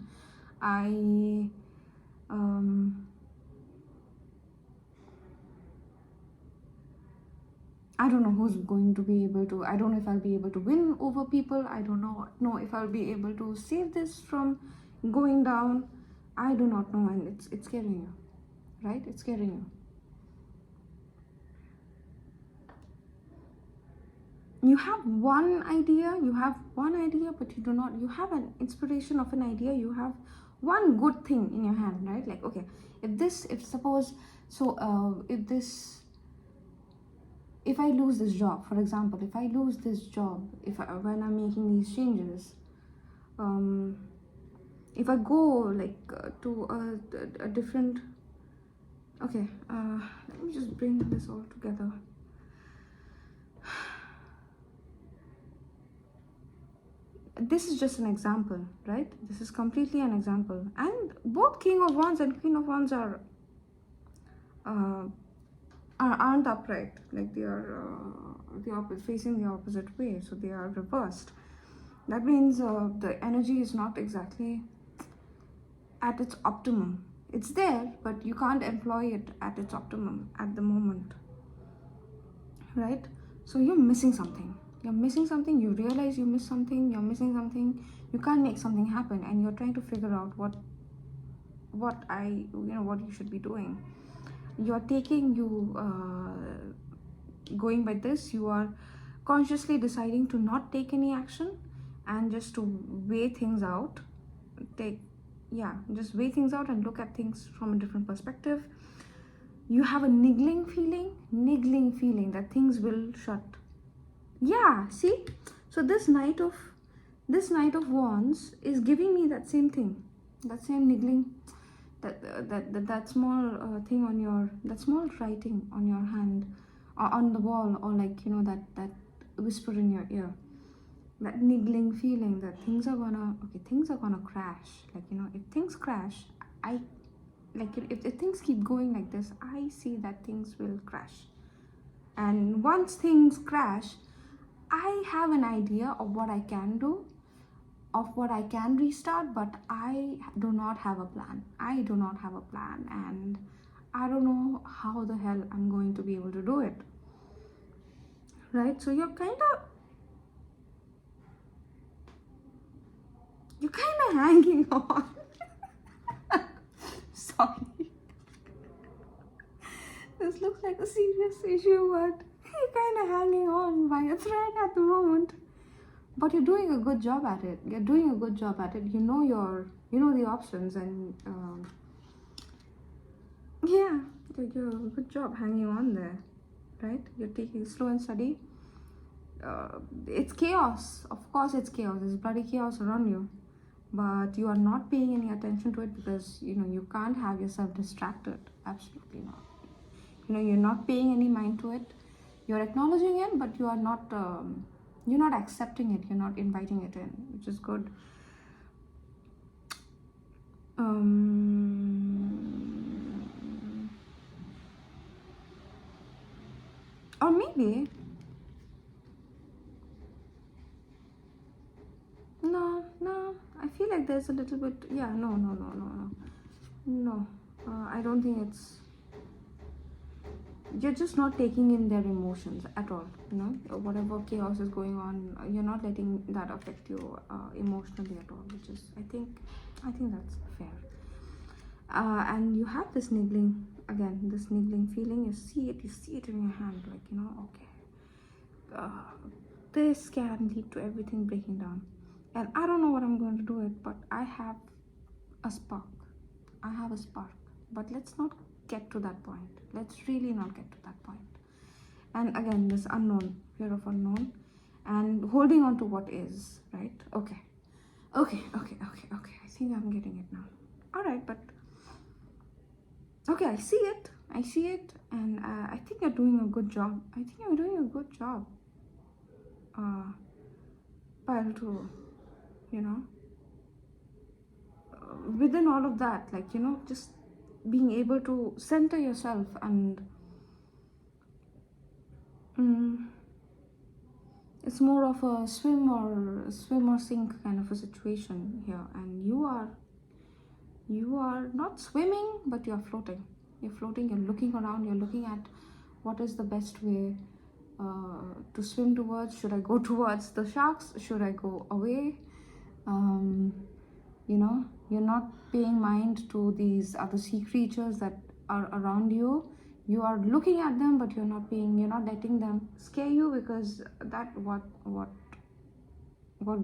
Um I don't know who's going to be able to, I don't know if I'll be able to win over people. I don't know if I'll be able to save this from going down. I do not know, and it's scaring you, right? It's scaring you. You have one idea, but you do not, you have an inspiration of an idea, you have one good thing in your hand, right? Like, okay, if suppose, so if I lose this job, for example, if I lose this job, when I'm making these changes, if I go like to a different, okay, let me just bring this all together. This is just an example, right? This is completely an example, and both King of Wands and Queen of Wands aren't upright, like they are facing the opposite way, so they are reversed. That means the energy is not exactly at its optimum. It's there, but you can't employ it at its optimum at the moment, right? So you're missing something. You realize you missed something. You're missing something. You can't make something happen, and you're trying to figure out what you should be doing. You're going by this, you are consciously deciding to not take any action and just to weigh things out. Just weigh things out and look at things from a different perspective. You have a niggling feeling that things will shut. Yeah, see, so this Knight of Wands is giving me that same thing, that same niggling, that small thing on your, that small writing on your hand, or on the wall, or like, that whisper in your ear, that niggling feeling that things are gonna crash. Like, if things crash, if things keep going like this, I see that things will crash. And once things crash, I have an idea of what I can do, of what I can restart, but I do not have a plan. And I don't know how the hell I'm going to be able to do it. Right? So you're kind of hanging on. Sorry. This looks like a serious issue, but you're kind of hanging on by a thread at the moment. But you're doing a good job at it. You know the options, and you're a good job hanging on there, right? You're taking it slow and steady. It's chaos. Of course, it's chaos. There's bloody chaos around you, but you are not paying any attention to it because you can't have yourself distracted. Absolutely not. You're not paying any mind to it. You're acknowledging it, but you are not. You're not accepting it. You're not inviting it in, which is good. Or maybe no. I feel like there's a little bit. Yeah, no. I don't think it's. You're just not taking in their emotions at all. Whatever chaos is going on, you're not letting that affect you emotionally at all, which is, I think that's fair. And you have this niggling feeling. You see it in your hand, like, okay, this can lead to everything breaking down, and I don't know what I'm going to do it, but I have a spark. But let's not get to that point. Let's really not get to that point. And again, this unknown, fear of unknown, and holding on to what is, right? Okay. I think I'm getting it now. All right, but okay, I see it. I see it, and I think you're doing a good job. I think you're doing a good job. Pile to, you know, within all of that, like, just being able to center yourself and it's more of a swim or sink kind of a situation here, and you are not swimming, but you're floating. You're looking around, you're looking at what is the best way to swim towards. Should I go towards the sharks? Should I go away? You're not paying mind to these other sea creatures that are around you. You are looking at them, but you're not letting them scare you, because what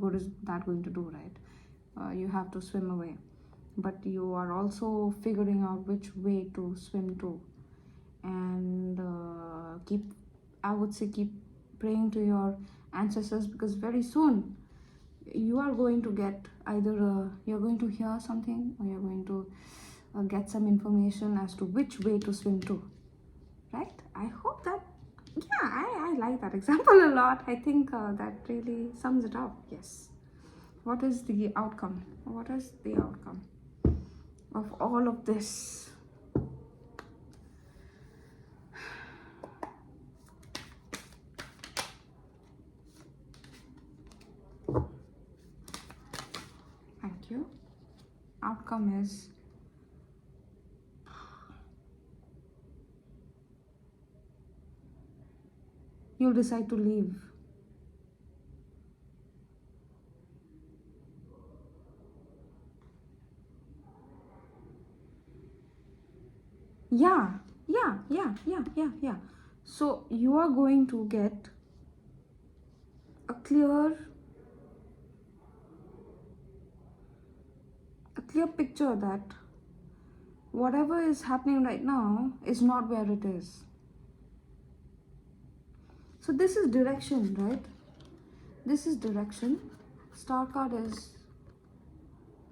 good is that going to do, right? You have to swim away, but you are also figuring out which way to swim to, and keep praying to your ancestors, because very soon you are going to get either you're going to hear something, or you're going to get some information as to which way to swim to, right? I hope that, yeah, I like that example a lot. I think that really sums it up. Yes. What is the outcome? What is the outcome of all of this? Thank you. Outcome is you'll decide to leave. Yeah. So you are going to get a clear picture that whatever is happening right now is not where it is. So this is direction, right? This is direction. Star card is,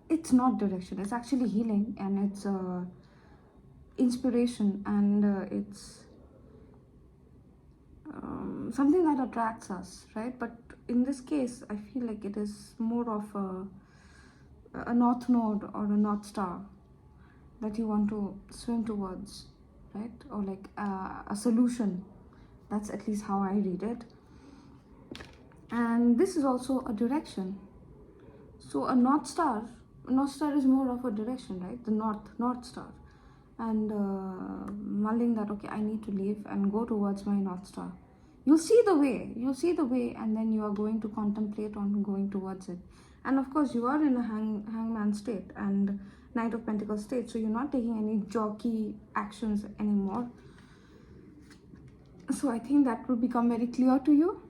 it's not direction, it's actually healing, and it's inspiration, and it's something that attracts us, right? But in this case, I feel like it is more of a north node or a north star that you want to swim towards, right? Or like a solution. That's at least how I read it. And this is also a direction. So a north star is more of a direction, right? The north star. And mulling that, okay, I need to leave and go towards my north star. You'll see the way, and then you are going to contemplate on going towards it. And of course, you are in a hangman state and Knight of Pentacles state, so you're not taking any jockey actions anymore. So I think that will become very clear to you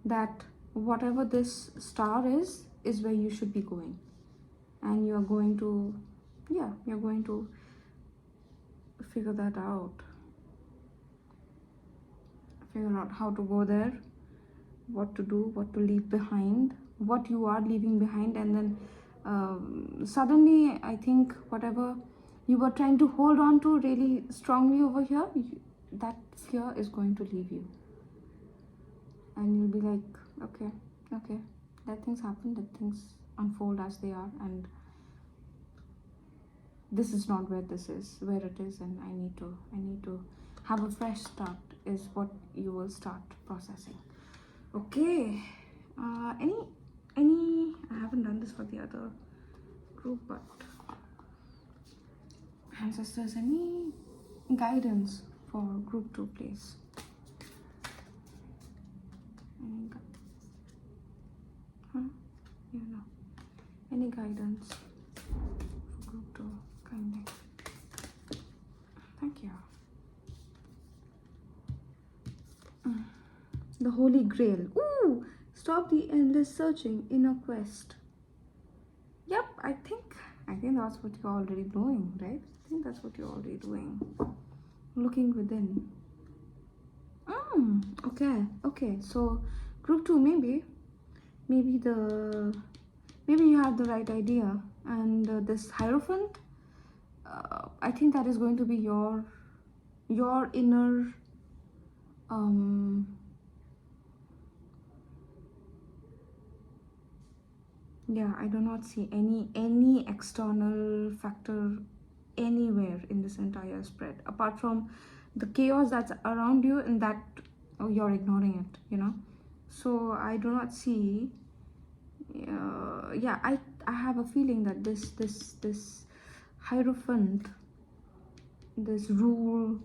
that whatever this star is where you should be going, and you're going to figure that out. Figure out how to go there, what to do, what to leave behind, what you are leaving behind, and then suddenly I think whatever you were trying to hold on to really strongly over here, that fear is going to leave you, and you'll be like, okay, let things happen, let things unfold as they are, and this is not where this is, where it is, and I need to have a fresh start is what you will start processing. Okay. Any I haven't done this for the other group, but ancestors, any guidance for group 2, please? Any guidance for group 2, kindly? Thank you. The Holy Grail. Ooh! Stop the endless searching, inner quest. Yep, I think that's what you're already doing, right? I think that's what you're already doing. Looking within. Okay. So group 2, maybe you have the right idea, and this Hierophant, I think that is going to be your your inner um yeah, I do not see any external factor anywhere in this entire spread apart from the chaos that's around you, and that you're ignoring it, so I do not see. Yeah, I have a feeling that this hierophant, this rule,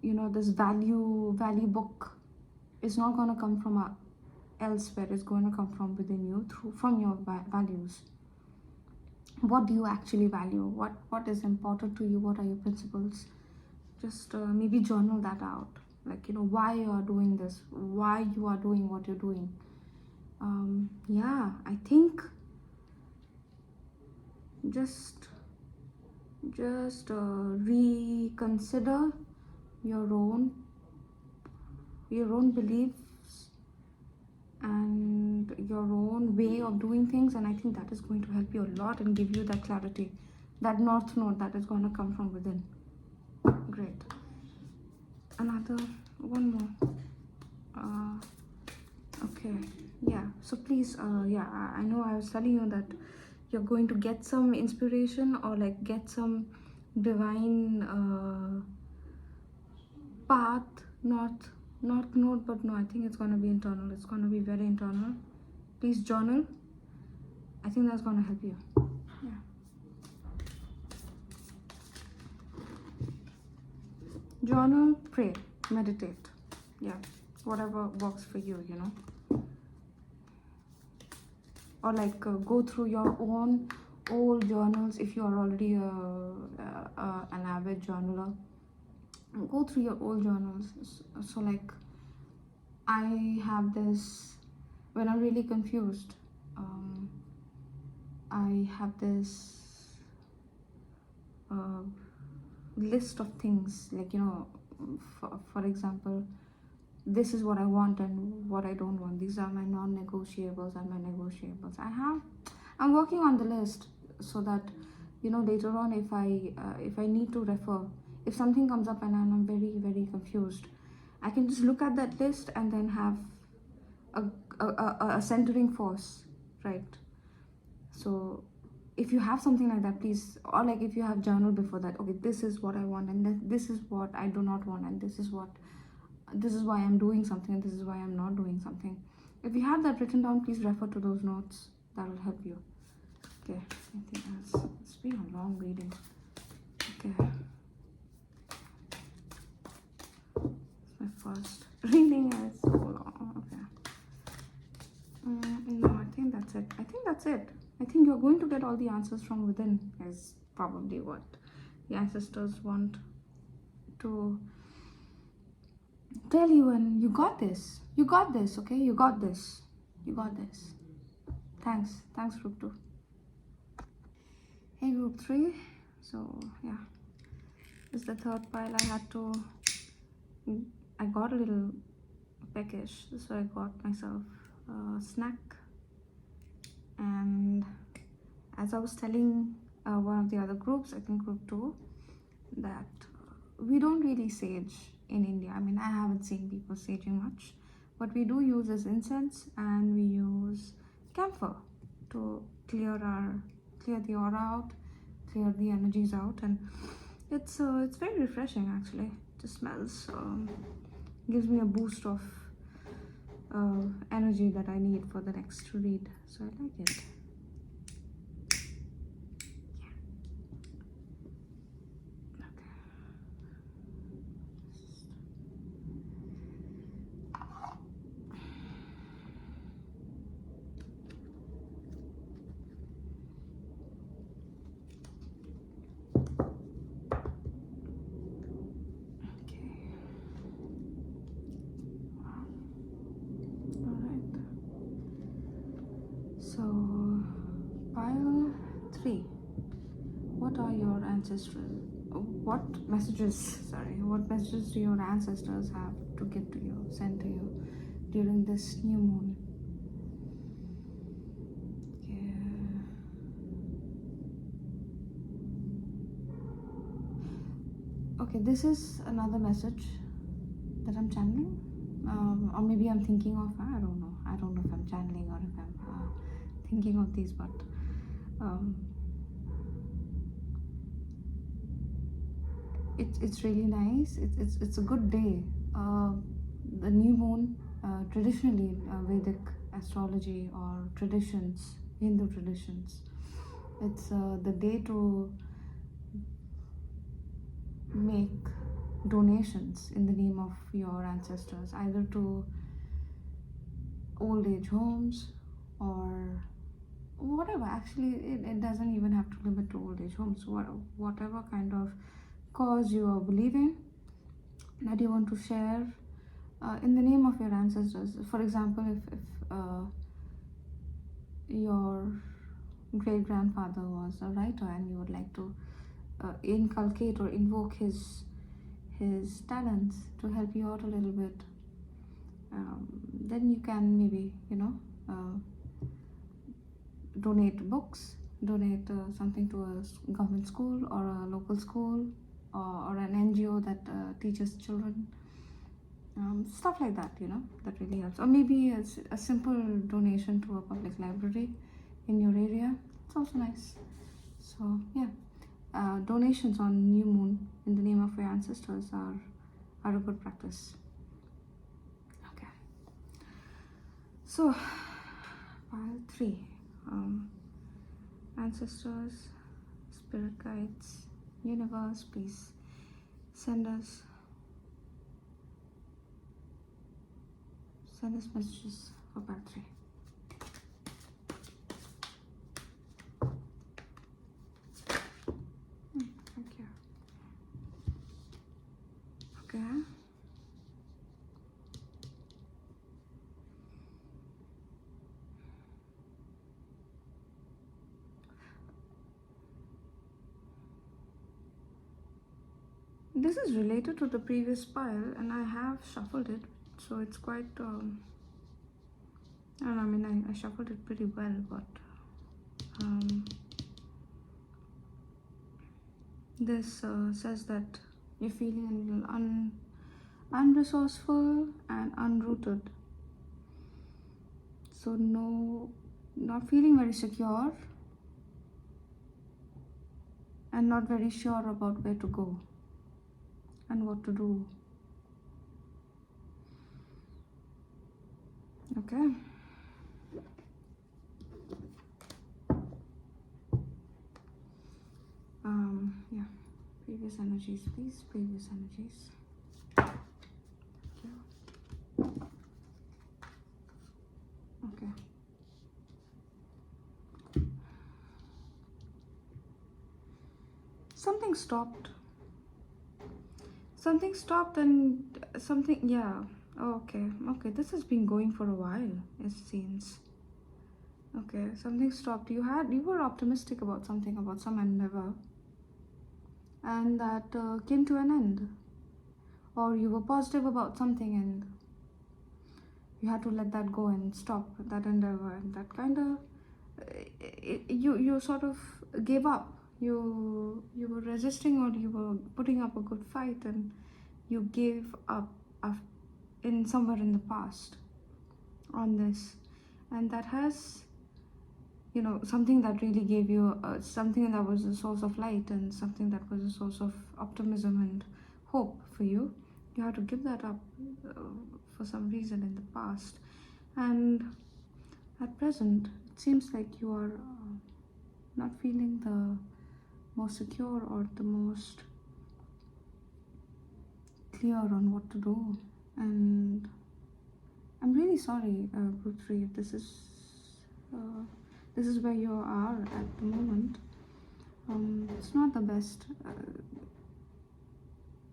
this value book is not going to come from elsewhere. It's going to come from within you, through from your values. What do you actually value? What is important to you? What are your principles? Just maybe journal that out, like, why you are doing this, why you are doing what you're doing. Yeah, I think just reconsider your own beliefs and your own way of doing things, and I think that is going to help you a lot and give you that clarity, that north node that is going to come from within. Great. Another one more. Okay, yeah, so please, yeah, I know I was telling you that you're going to get some inspiration, or like get some divine path, not note, but no, I think it's going to be internal. It's going to be very internal. Please journal. I think that's going to help you. Yeah. Journal, pray, meditate. Yeah, whatever works for you, or like go through your own old journals. If you are already an avid journaler, go through your old journals. So like, I have this, when I'm really confused, I have this list of things, like, for example, this is what I want and what I don't want. These are my non-negotiables and my negotiables. I'm working on the list, so that, later on, if I need to refer, if something comes up and I'm very, very confused, I can just look at that list and then have a centering force, right? So if you have something like that, please, or like if you have journal before that, okay, this is what I want, and this is what I do not want, and this is why I'm doing something, and this is why I'm not doing something. If you have that written down, please refer to those notes. That will help you. Okay, anything else? It's been a long reading. Okay, it's my first reading and it's so long. Okay. No, I think that's it. I think you're going to get all the answers from within, is probably what the ancestors want to tell you. And you got this, okay, you got this. Thanks group 2. Hey group 3. So yeah, this is the third pile. I got a little peckish, so I got myself a snack. And as I was telling one of the other groups, I think group 2, that we don't really sage in India. I mean, I haven't seen people saging much. What we do use is incense, and we use camphor to clear the aura out, clear the energies out, and it's very refreshing actually. It just smells, gives me a boost of energy that I need for the next read. So I like it. So, pile 3. What are your what messages do your ancestors have to give to you, send to you during this new moon? Okay, this is another message that I'm channeling, or maybe I'm thinking of. I don't know. I don't know if I'm channeling or if I'm thinking of these, but um, it's really nice. It's a good day. The new moon, traditionally Vedic astrology or traditions, Hindu traditions, it's the day to make donations in the name of your ancestors, either to old age homes or whatever. Actually, it doesn't even have to limit to old age homes. Whatever kind of cause you are believing that you want to share in the name of your ancestors. For example, if your great grandfather was a writer and you would like to inculcate or invoke his talents to help you out a little bit, then you can maybe donate books, donate something to a government school or a local school, or an NGO that teaches children, stuff like that, that really helps. Or maybe a simple donation to a public library in your area. It's also nice. So yeah, donations on new moon in the name of your ancestors are a good practice. Okay, so pile 3, ancestors, spirit guides, universe, please send us messages for pile 3. Thank you. Okay. This is related to the previous pile, and I have shuffled it, so it's quite. I don't know, I mean, I shuffled it pretty well, but this says that you're feeling a little unresourceful and unrooted. So not feeling very secure and not very sure about where to go and what to do. Okay. Yeah, previous energies, please, previous energies. Okay. Something stopped and something, yeah. Okay, this has been going for a while, it seems. Okay, something stopped. You were optimistic about something, about some endeavor, and that came to an end. Or you were positive about something and you had to let that go and stop that endeavor, and that kind of you sort of gave up. You were resisting, or you were putting up a good fight, and you gave up in somewhere in the past on this, and that has something that really gave you something that was a source of light and something that was a source of optimism and hope for you. You had to give that up for some reason in the past, and at present it seems like you are not feeling the most secure or the most clear on what to do. And I'm really sorry, Prithvi, if this is where you are at the moment. It's not the best,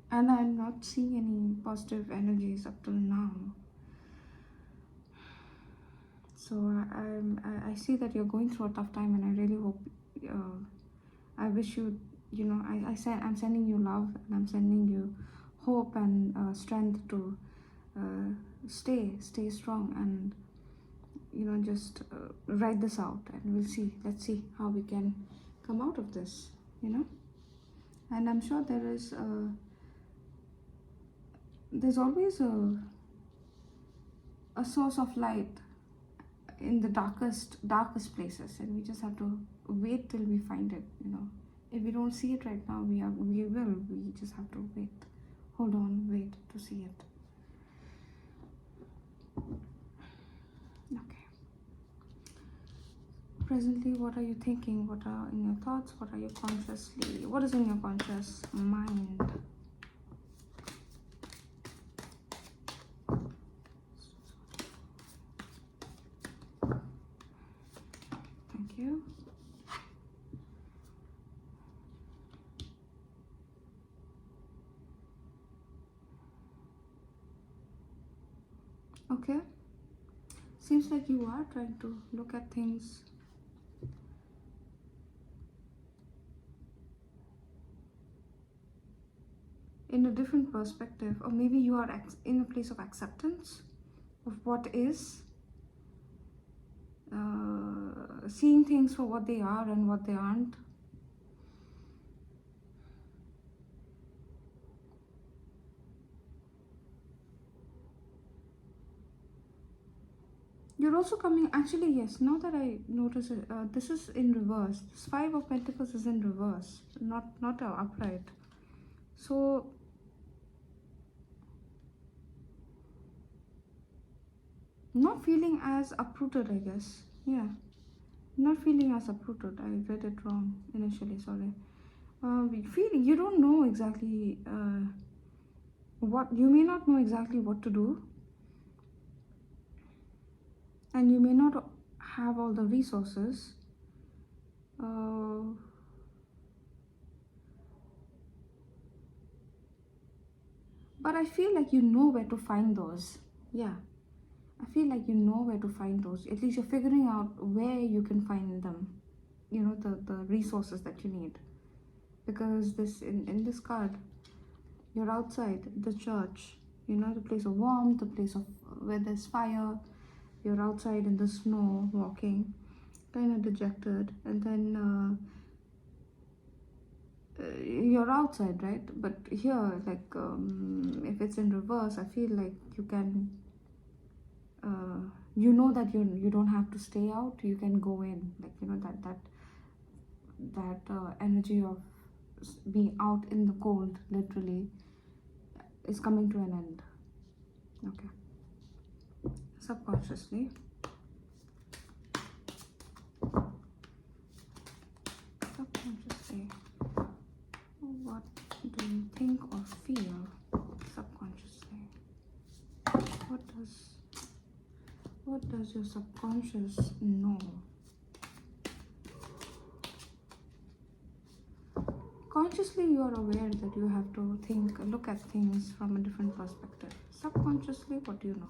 and I'm not seeing any positive energies up till now. So I see that you're going through a tough time, and I really hope, I wish you, I'm sending you love, and I'm sending you hope and strength to stay strong, and just write this out, and let's see how we can come out of this, and I'm sure there is there's always a source of light in the darkest places, and we just have to wait till we find it. If we don't see it right now, we just have to wait, hold on, wait to see it. Okay. Presently, what are you thinking? What are in your thoughts? What is in your conscious mind? Thank you. Okay. Seems like you are trying to look at things in a different perspective, or maybe you are in a place of acceptance of what is, seeing things for what they are and what they aren't. You're also coming, actually, yes, now that I notice it, this is in reverse. This Five of Pentacles is in reverse, not upright. So not feeling as uprooted, I guess. Yeah, not feeling as uprooted. I read it wrong initially, sorry. Feeling you don't know exactly you may not know exactly what to do, and you may not have all the resources. But I feel like you know where to find those. Yeah, I feel like you know where to find those. At least you're figuring out where you can find them. The resources that you need. Because in this card, you're outside the church. The place of warmth, the place of where there's fire. You're outside in the snow, walking, kind of dejected, and then you're outside, right? But here, like, if it's in reverse, I feel like you can, that you don't have to stay out. You can go in, like, that energy of being out in the cold, literally, is coming to an end. Okay. Subconsciously. What do you think or feel subconsciously? What does your subconscious know? Consciously, you are aware that you have to look at things from a different perspective. Subconsciously, what do you know?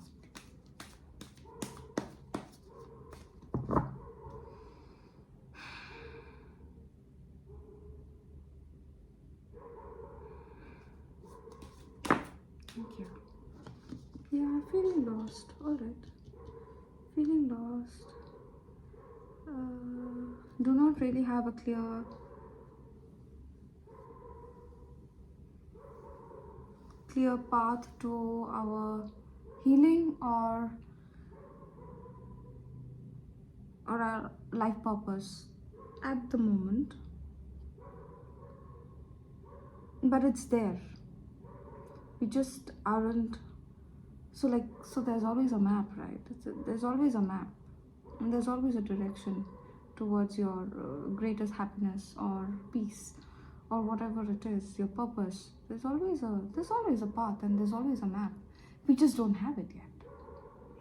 Thank you. Yeah, feeling lost. Alright. Feeling lost. Do not really have a clear path to our healing or our life purpose at the moment, but it's there. We just aren't. So there's always a map, right? There's always a map, and there's always a direction towards your greatest happiness or peace or whatever it is, your purpose. There's always a path, and there's always a map. We just don't have it yet,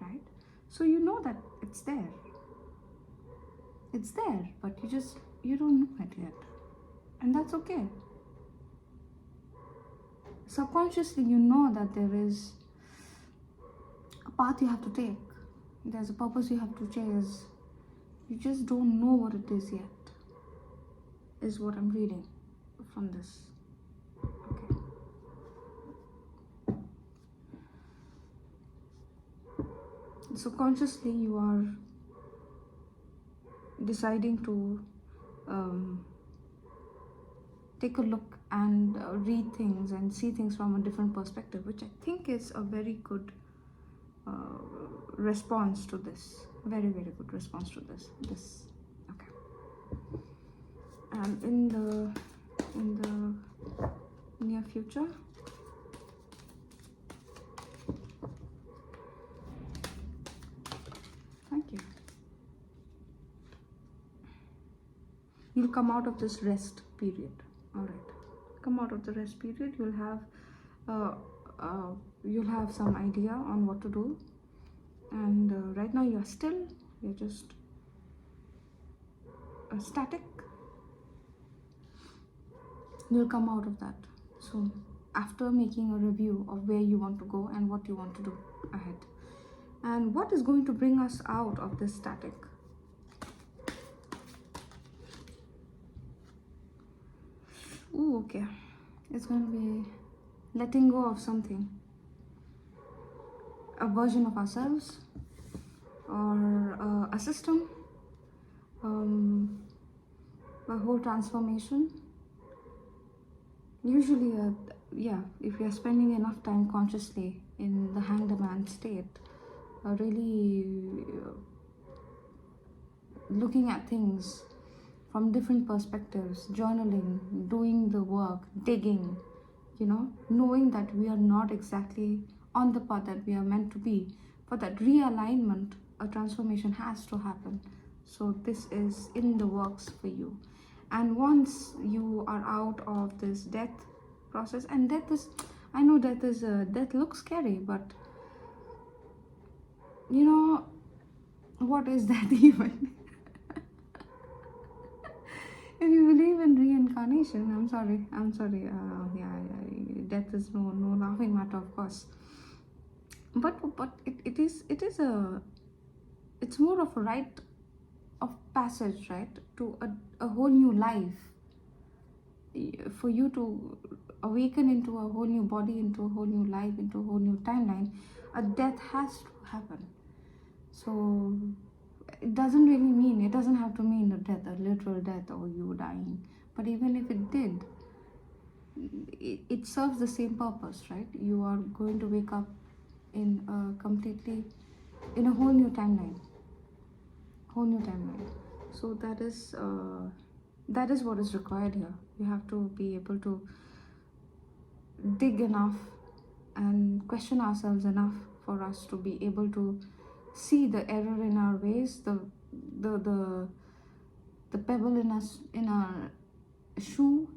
right? So you know that it's there. It's there, but you don't know it yet, and that's okay. Subconsciously, you know that there is a path you have to take. There's a purpose you have to chase. You just don't know what it is yet, is what I'm reading from this. Okay. So consciously, you are deciding to take a look and read things and see things from a different perspective, which I think is a very good uh, response to this. Very, very good response to this. Okay. And in the near future, thank you, you'll come out of this rest period. All right, come out of the rest period. Uh, you'll have some idea on what to do, and right now you're just static. You'll come out of that soon, after making a review of where you want to go and what you want to do ahead, and what is going to bring us out of this static. Ooh, okay, it's going to be letting go of something, a version of ourselves, or a system, a whole transformation. Usually, if we are spending enough time consciously in the hanged man state, really looking at things from different perspectives, journaling, doing the work, digging, knowing that we are not exactly on the path that we are meant to be. For that realignment, a transformation has to happen. So this is in the works for you. And once you are out of this death process, and I know death looks scary, but what is that even? If you believe in reincarnation, I'm sorry. Death is no laughing matter, of course. But it's more of a rite of passage, right, to a whole new life. For you to awaken into a whole new body, into a whole new life, into a whole new timeline, a death has to happen. So it doesn't have to mean a death, a literal death, or you dying. But even if it did, it serves the same purpose, right? You are going to wake up in a whole new timeline. So that is what is required here. You have to be able to dig enough and question ourselves enough for us to be able to see the error in our ways, the pebble in our shoe,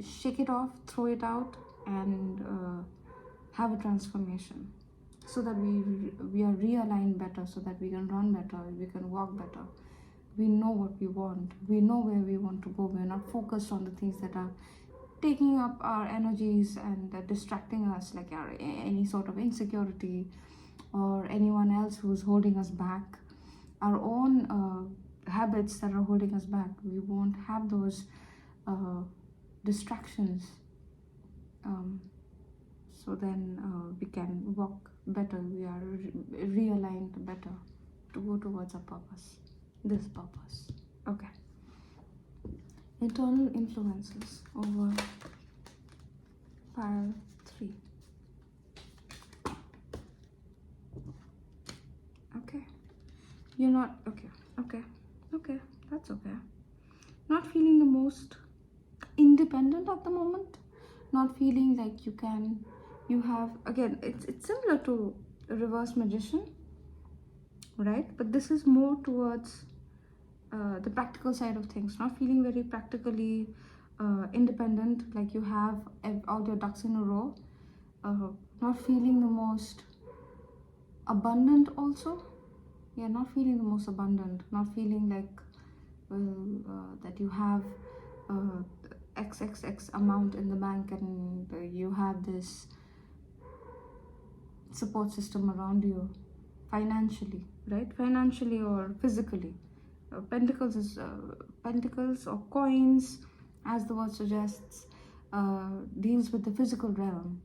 shake it off, throw it out, and have a transformation, so that we are realigned better, so that we can run better, we can walk better. We know what we want, we know where we want to go. We're not focused on the things that are taking up our energies and distracting us, like any sort of insecurity or anyone else who's holding us back, our own habits that are holding us back. We won't have those distractions, so then we can walk better. We are realigned better to go towards a purpose, this purpose. Okay. Internal influences over pile 3. Okay, you're not okay. That's okay. Not feeling the most independent at the moment, not feeling like you have, again, it's similar to a reverse magician, right? But this is more towards the practical side of things, not feeling very practically independent, like you have all your ducks in a row, not feeling the most abundant also. Yeah, not feeling the most abundant, not feeling like that you have XXX amount in the bank, and you have this support system around you financially, right? Financially or physically. Pentacles or coins, as the word suggests, deals with the physical realm.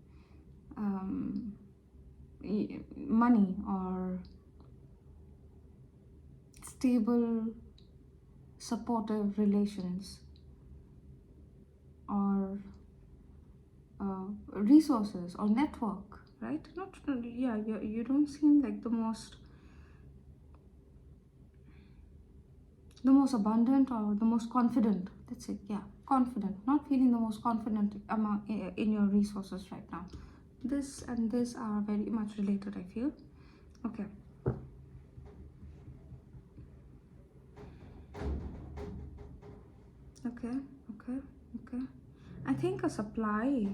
Money or stable, supportive relations, or resources or network, right? Not yeah, you don't seem like the most abundant or the most confident. That's it. Yeah, confident. Not feeling the most confident among in your resources right now. This and this are very much related, I feel. Okay. Okay. Okay. Okay. I think a supply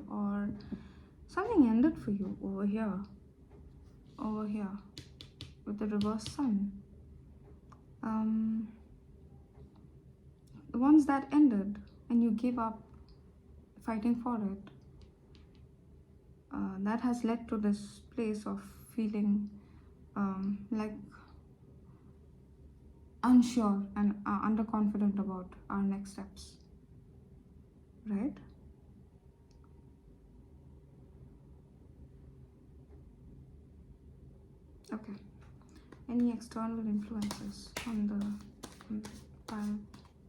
or something ended for you over here with the reverse sun. um Once that ended and you gave up fighting for it, that has led to this place of feeling like unsure and underconfident about our next steps, right? Okay. Any external influences on the pile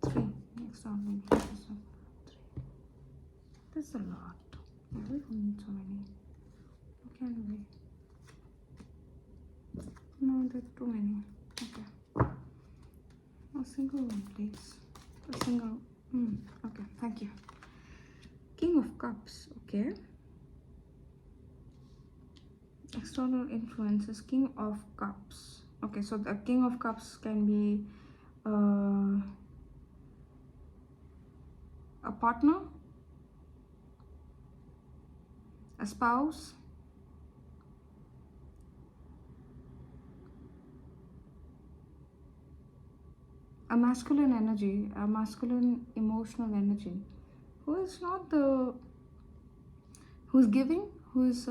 3? Any external influences on 3? There's a lot. Yeah, we don't need so many. Can we? No, there are too many. Okay. A single one, please. A single. Okay, thank you. King of Cups. Okay. External influences. King of Cups. Okay, so the King of Cups can be a partner, a spouse, a masculine energy, a masculine emotional energy, who is not the who's giving, who's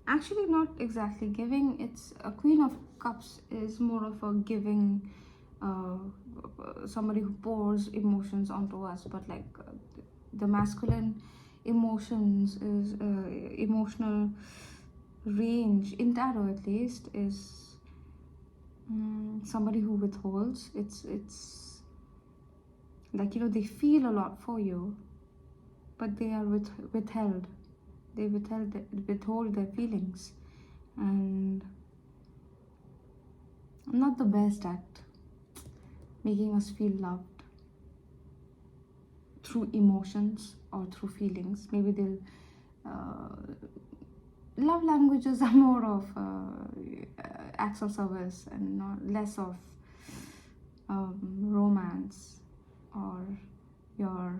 actually not exactly giving. It's a Queen of Cups is more of a giving, uh, somebody who pours emotions onto us, but like the masculine emotions is emotional range in tarot at least is somebody who withholds. It's like, they feel a lot for you, but they are withheld. They withhold their feelings, and not the best at making us feel loved through emotions or through feelings. Maybe they'll love languages are more of acts of service and less of romance or your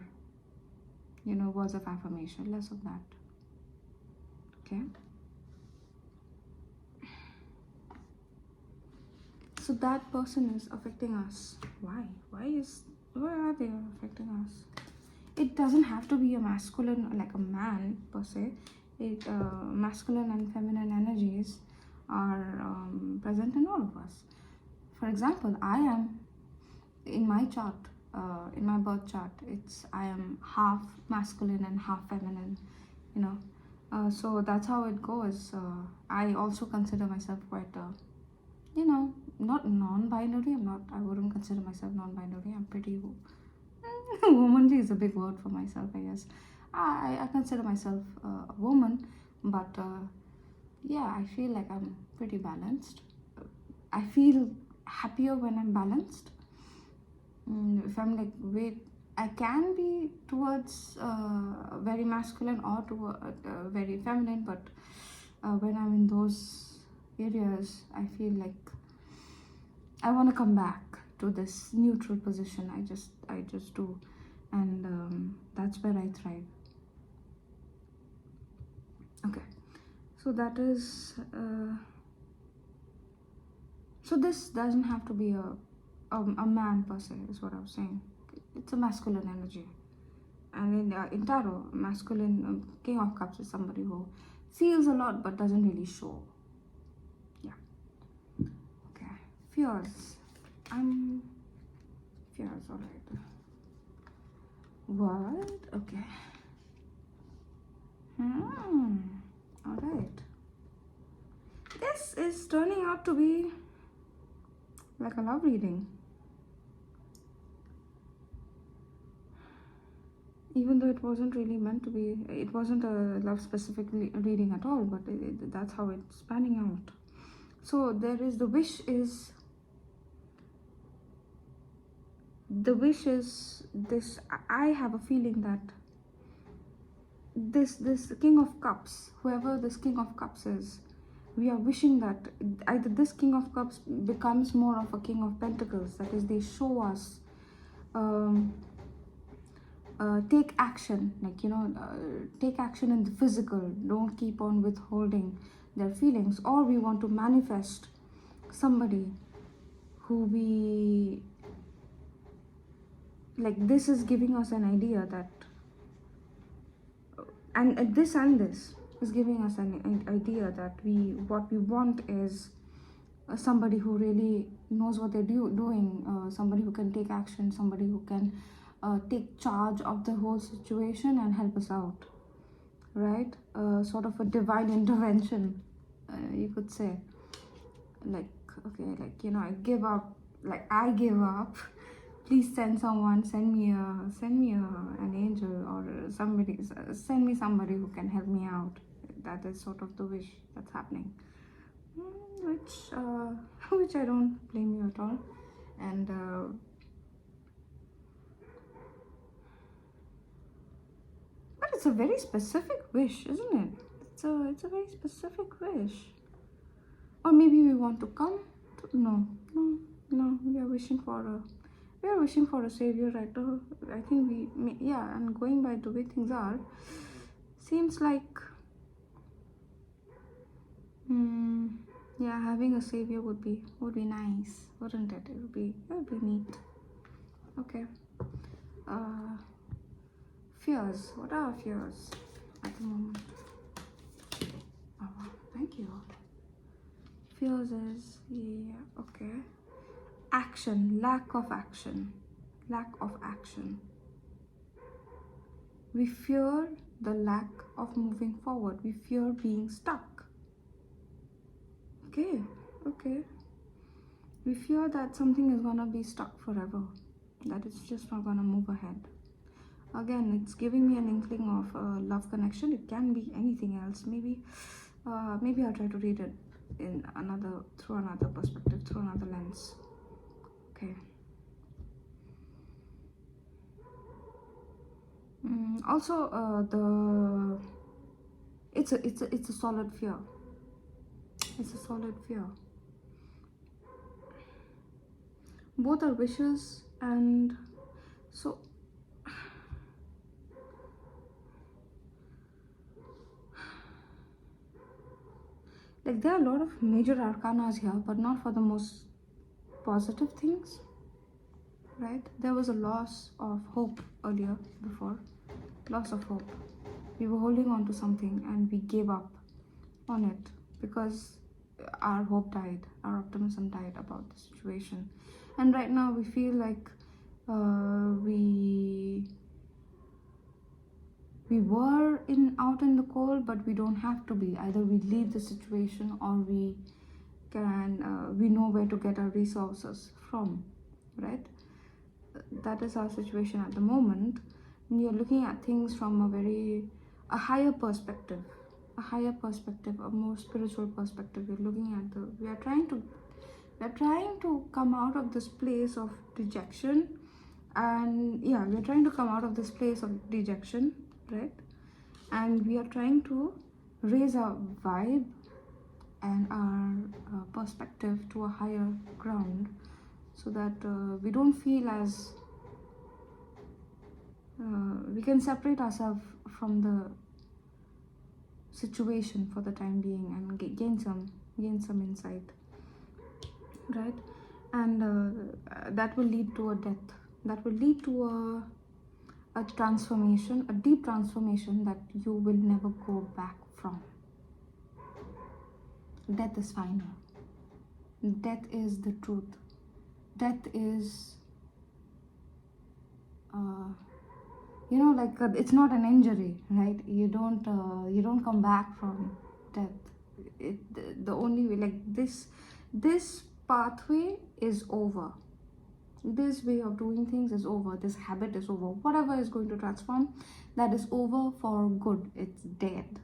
words of affirmation, less of that. Okay, so that person is affecting us. Why are they affecting us? It doesn't have to be a masculine, like a man per se. Masculine and feminine energies are present in all of us. For example, I am in my chart, in my birth chart, I am half masculine and half feminine, you know. So that's how it goes. I also consider myself quite, not non-binary. I wouldn't consider myself non-binary. I'm pretty womanly is a big word for myself, I guess. I consider myself a woman, but yeah, I feel like I'm pretty balanced. I feel happier when I'm balanced. If I'm like, wait, I can be towards very masculine or toward very feminine, but when I'm in those areas, I feel like I want to come back to this neutral position. I just do, and that's where I thrive. Okay, so that is so this doesn't have to be a man per se, is what I was saying. It's a masculine energy, and in tarot, masculine King of Cups is somebody who feels a lot but doesn't really show. Yeah. Okay. Fears. Fears. All right. What? Okay. All right. This is turning out to be like a love reading. even though it wasn't really meant to be, it wasn't a love specific reading at all, but that's how it's panning out. So there is the wish is this. I have a feeling that this King of Cups, whoever this King of Cups is, we are wishing that either this King of Cups becomes more of a King of Pentacles, that is, they show us take action, like, you know, take action in the physical, don't keep on withholding their feelings. Or we want to manifest somebody who we like. This is giving us an idea that, and this is giving us an idea that what we want is somebody who really knows what they're doing, somebody who can take action, somebody who can take charge of the whole situation and help us out, right? Sort of a divine intervention, you could say. Like, okay, like, you know, I give up, please send someone, send me an angel or somebody, send me somebody who can help me out. That is sort of the wish that's happening, which I don't blame you at all. And but it's a very specific wish, isn't it? It's a very specific wish. Or maybe we want to come to, no, we are wishing for a savior, right? I think yeah, and going by the way things are, seems like yeah, having a savior would be nice, wouldn't it? It would be neat. Okay. Fears. What are our fears at the moment? Oh, wow. Thank you. Fears is, yeah, okay. Action. Lack of action. We fear the lack of moving forward. We fear being stuck. Okay. We fear that something is gonna be stuck forever, that it's just not gonna move ahead. Again, it's giving me an inkling of a love connection. It can be anything else. Maybe I'll try to read it through another perspective, through another lens. Okay. Also, it's a solid fear. It's a solid fear. Both are wishes, and so like there are a lot of major arcanas here, but not for the most positive things, right? There was a loss of hope earlier, before. Loss of hope. We were holding on to something and we gave up on it because our hope died, our optimism died about the situation. And right now we feel like we were out in the cold, but we don't have to be. Either we leave the situation, or we know where to get our resources from, right? That is our situation at the moment. And you're looking at things from a higher perspective, a more spiritual perspective. We are trying to come out of this place of dejection, and yeah, we're trying to come out of this place of dejection, right? And we are trying to raise our vibe and our perspective to a higher ground, so that we don't feel as we can separate ourselves from the situation for the time being and gain some insight, right? And that will lead to a death. That will lead to a transformation, a deep transformation that you will never go back from. Death is final. Death is the truth. Death is it's not an injury, right? You don't come back from death. The only way, like, this pathway is over. This way of doing things is over. This habit is over. Whatever is going to transform, that is over for good. It's dead.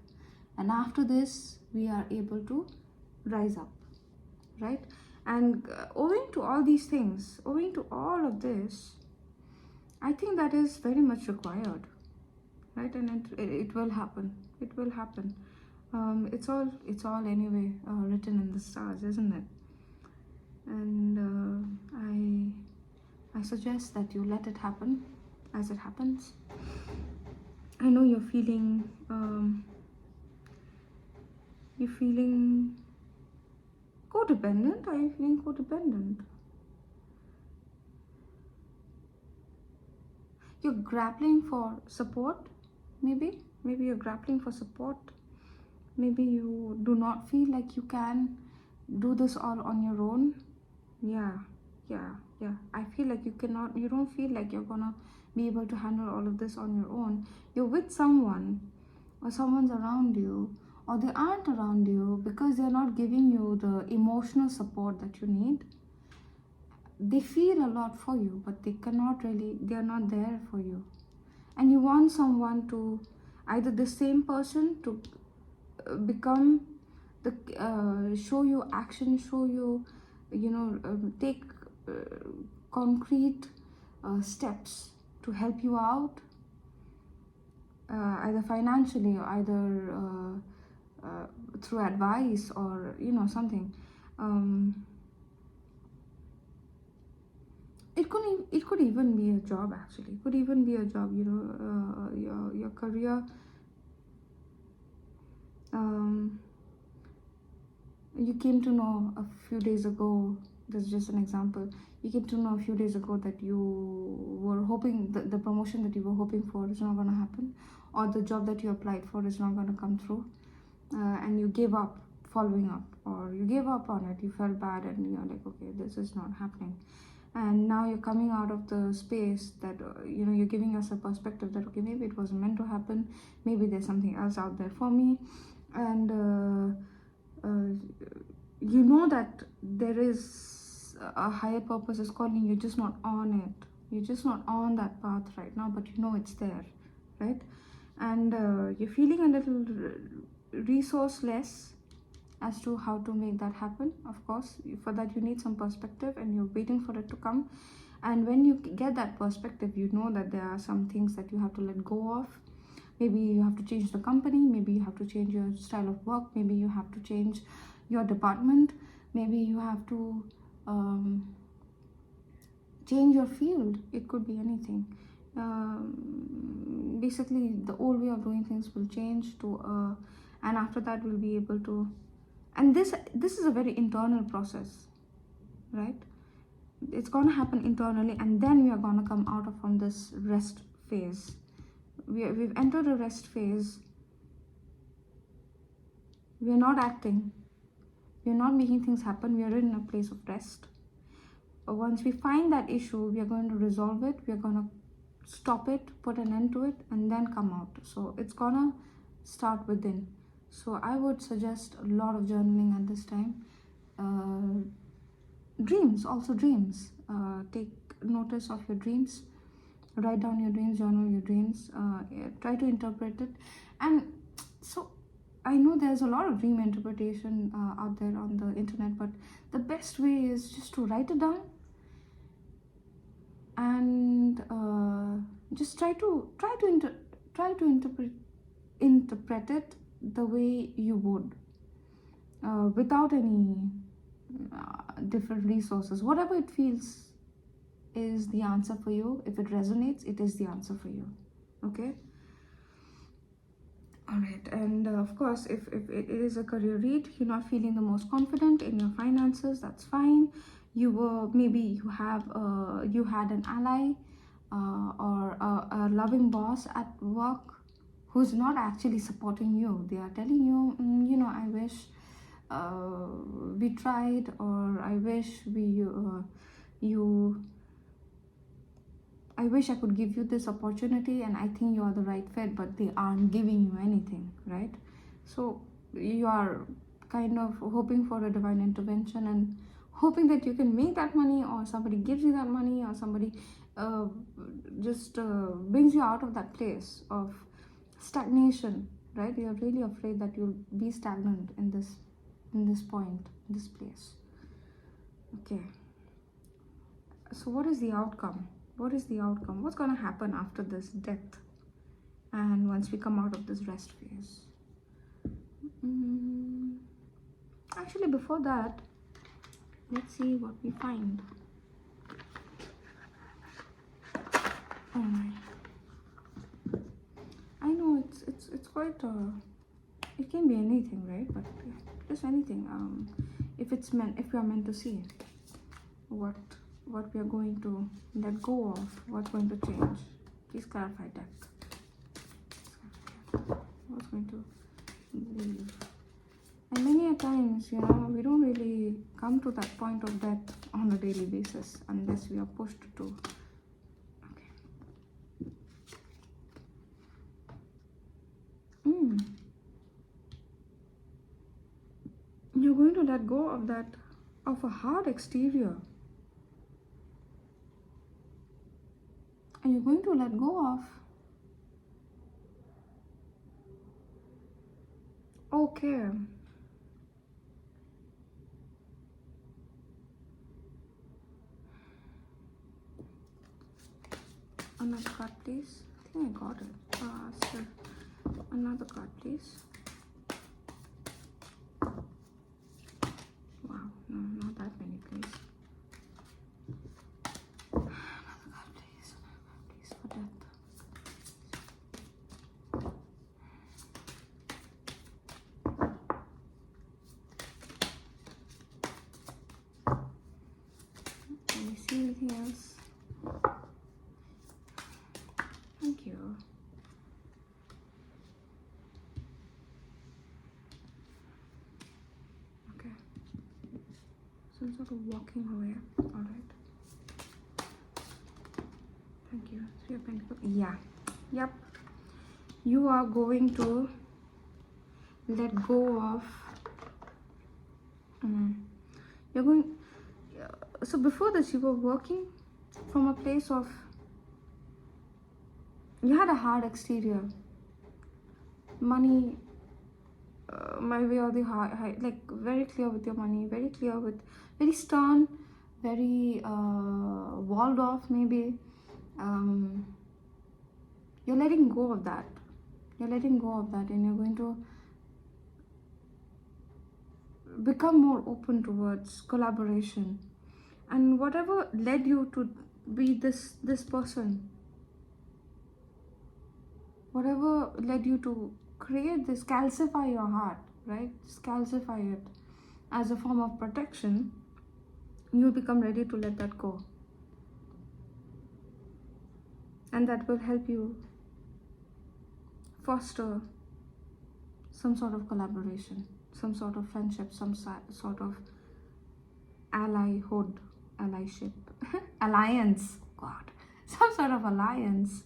And after this, we are able to rise up, right? And owing to all these things, owing to all of this, I think that is very much required, right? And it will happen. It will happen. It's all anyway written in the stars, isn't it? And I suggest that you let it happen as it happens. I know you're feeling codependent. Are you feeling codependent? You're grappling for support. Maybe you're grappling for support. Maybe you do not feel like you can do this all on your own. Yeah. I feel like you don't feel like you're gonna be able to handle all of this on your own. You're with someone, or someone's around you, or they aren't around you because they're not giving you the emotional support that you need. They feel a lot for you, but they're not there for you. And you want someone to, either the same person to become show you action, show you, take concrete steps to help you out, either financially or either through advice or something. It could even be a job. Actually, it could even be a job. Your career. You came to know a few days ago. This is just an example. You came to know a few days ago that you were hoping the promotion that you were hoping for is not going to happen, or the job that you applied for is not going to come through, and you gave up following up, or you gave up on it. You felt bad, and you're like, okay, this is not happening. And now you're coming out of the space that you're giving us a perspective that, okay, maybe it wasn't meant to happen, maybe there's something else out there for me. And you know that there is a higher purpose is calling. You're just not on it. You're just not on that path right now, but you know it's there, right? And you're feeling a little resourceless as to how to make that happen. Of course, for that you need some perspective, and you're waiting for it to come. And when you get that perspective, you know that there are some things that you have to let go of. Maybe you have to change the company, maybe you have to change your style of work, maybe you have to change your department, maybe you have to change your field. It could be anything. Basically, the old way of doing things will change to and after that we'll be able to, and this is a very internal process, right? It's going to happen internally, and then we are going to come out from this rest phase. We've entered a rest phase. We are not acting. We are not making things happen. We are in a place of rest. Once we find that issue, we are going to resolve it. We are going to stop it, put an end to it, and then come out. So it's going to start within. So I would suggest a lot of journaling at this time. Dreams. Take notice of your dreams. Write down your dreams, journal your dreams, try to interpret it. And so I know there's a lot of dream interpretation out there on the internet, but the best way is just to write it down and just try to interpret it the way you would, without any different resources. Whatever it feels is the answer for you. If it resonates, it is the answer for you. Okay. All right. And of course, if it is a career read, you're not feeling the most confident in your finances, that's fine. Maybe you had an ally or a loving boss at work who's not actually supporting you. They are telling you, I wish we tried, or I wish I wish I could give you this opportunity, and I think you are the right fit, but they aren't giving you anything, right? So you are kind of hoping for a divine intervention and hoping that you can make that money, or somebody gives you that money, or somebody uh, just brings you out of that place of stagnation, right? You're really afraid that you'll be stagnant in this point, this place. Okay, so what is the outcome? What is the outcome? What's going to happen after this death, and once we come out of this rest phase? Actually, before that, let's see what we find. Oh my, I know it's quite it can be anything, right? But just anything. If we are meant to see what we are going to let go of, what's going to change. Please clarify that. What's going to leave? And many a times, we don't really come to that point of death on a daily basis unless we are pushed to. Okay. You're going to let go of that, of a hard exterior. And you're going to let go of. Okay. Another card, please. I think I got it. Still. Another card, please. Wow, no, not that many, please. Another card, please. Please, for death. Can we see anything else? Thank you. Okay. Some sort of walking away. Alright. Thank you. Three of Pentacles. Yeah. Yep. You are going to let go of. You're going. So before this, you were working from a place of. You had a hard exterior. Money, my way or the high, like very clear with your money, very clear with, very stern, very walled off maybe. You're letting go of that. You're letting go of that, and you're going to become more open towards collaboration. And whatever led you to be this person, whatever led you to create this, calcify your heart, right? Just calcify it as a form of protection. You become ready to let that go, and that will help you foster some sort of collaboration, some sort of friendship, some sort of allyship, alliance, God, some sort of alliance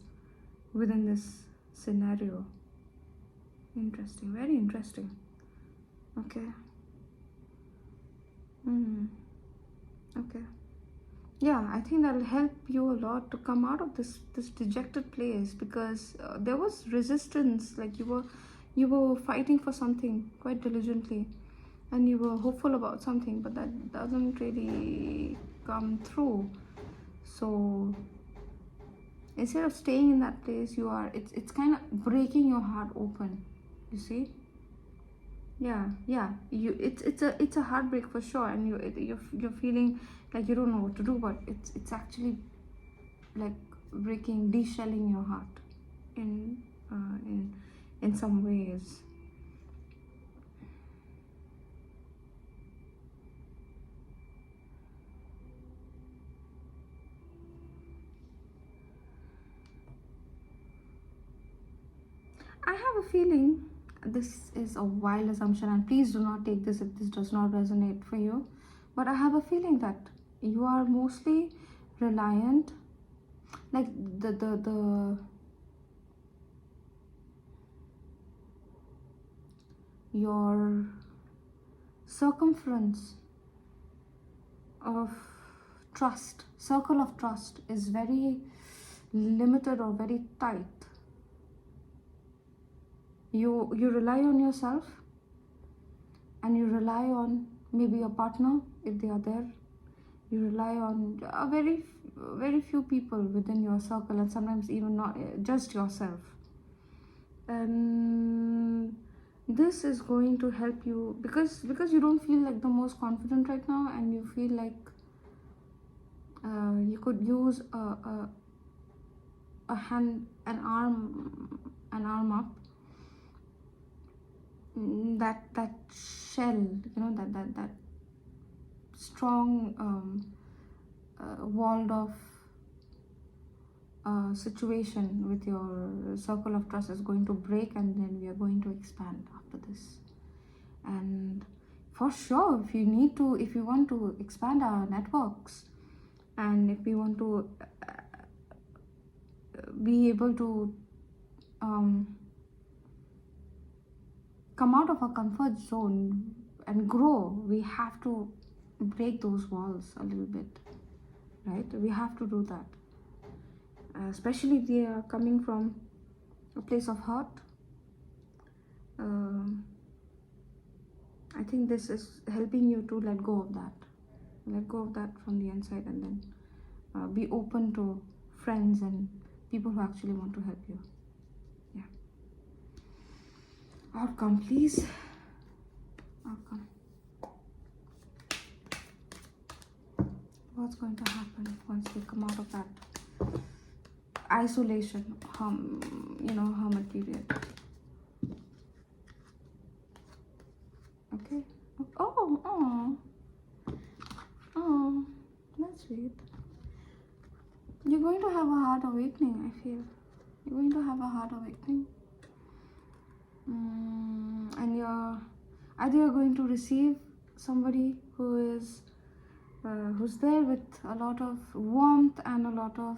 within this scenario. Interesting, very interesting. Okay. Okay. Yeah, I think that'll help you a lot to come out of this dejected place, because there was resistance. Like you were fighting for something quite diligently, and you were hopeful about something, but that doesn't really come through. So instead of staying in that place, it's kind of breaking your heart open. You see? Yeah. It's a heartbreak for sure, and you're feeling like you don't know what to do, but it's actually like breaking, deshelling your heart in some ways. I have a feeling, this is a wild assumption, and please do not take this if this does not resonate for you, but I have a feeling that you are mostly reliant, like the your circumference of trust, circle of trust is very limited or very tight. You rely on yourself, and you rely on maybe your partner if they are there. You rely on a very few people within your circle, and sometimes even not just yourself. And this is going to help you because you don't feel like the most confident right now, and you feel like you could use a hand, an arm up. That shell, that strong walled off situation with your circle of trust is going to break, and then we are going to expand after this. And for sure, if you want to expand our networks, and if we want to be able to come out of our comfort zone and grow, we have to break those walls a little bit, right? We have to do that, especially if they are coming from a place of hurt. I think this is helping you to let go of that from the inside, and then be open to friends and people who actually want to help you. Yeah. Outcome, please. Outcome. What's going to happen once we come out of that isolation, hermit period? Okay. Oh, that's sweet. You're going to have a heart awakening, I feel. You're going to have a heart awakening. And you're going to receive somebody who's there with a lot of warmth and a lot of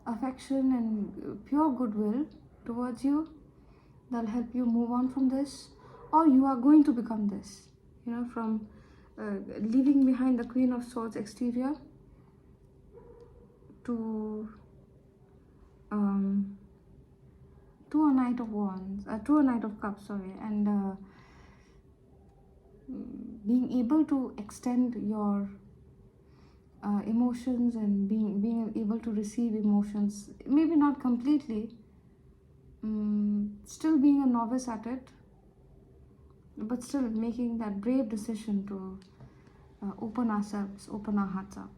affection and pure goodwill towards you. That'll help you move on from this, or you are going to become this, from leaving behind the Queen of Swords exterior to a Knight of Wands, to a Knight of Cups, and being able to extend your emotions, and being able to receive emotions, maybe not completely, still being a novice at it, but still making that brave decision to open our hearts up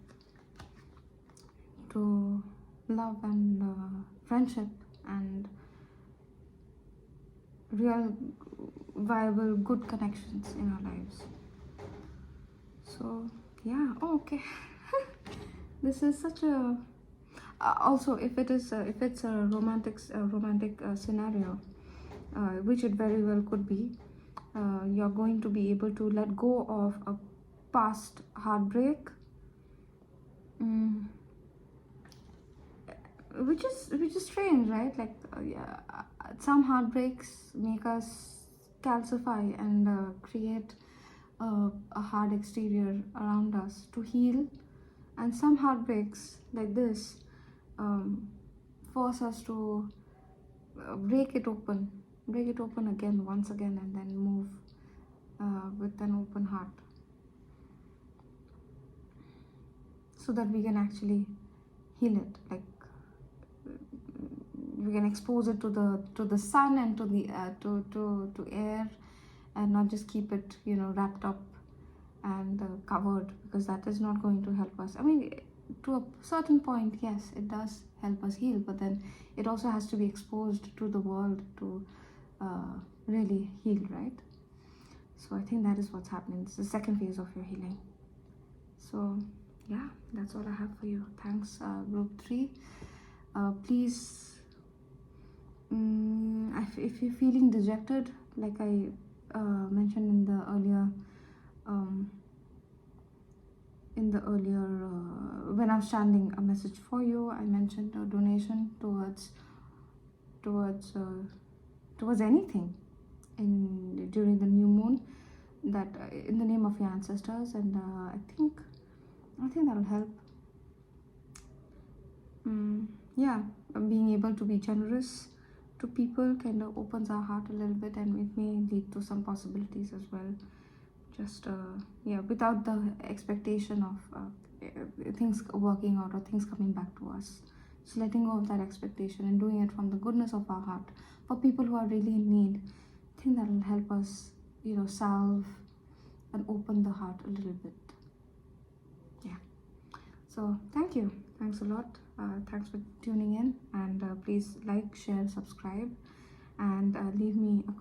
to love and friendship and real viable good connections in our lives. So yeah. Okay. This is such a also, if it's a romantic scenario, which it very well could be, you're going to be able to let go of a past heartbreak, which is strange, right? Like some heartbreaks make us calcify and create a hard exterior around us to heal, and some heartbreaks like this force us to break it open again, once again, and then move with an open heart, so that we can actually heal it. Like we can expose it to the sun and to the to air, and not just keep it wrapped up and covered, because that is not going to help us. I mean, to a certain point, yes, it does help us heal, but then it also has to be exposed to the world to really heal, right? So I think that is what's happening. It's the second phase of your healing. So yeah, that's all I have for you. Thanks, group 3. Please, if you're feeling dejected, like I mentioned in the earlier when I was chanting a message for you, I mentioned a donation towards anything during the new moon, that in the name of your ancestors. And I I think that'll help. Yeah, being able to be generous to people kind of opens our heart a little bit, and it may lead to some possibilities as well. Just yeah, without the expectation of things working out or things coming back to us. So letting go of that expectation and doing it from the goodness of our heart for people who are really in need. I think that will help us, salve and open the heart a little bit. Yeah. So thank you. Thanks a lot. Thanks for tuning in, and please like, share, subscribe, and leave me a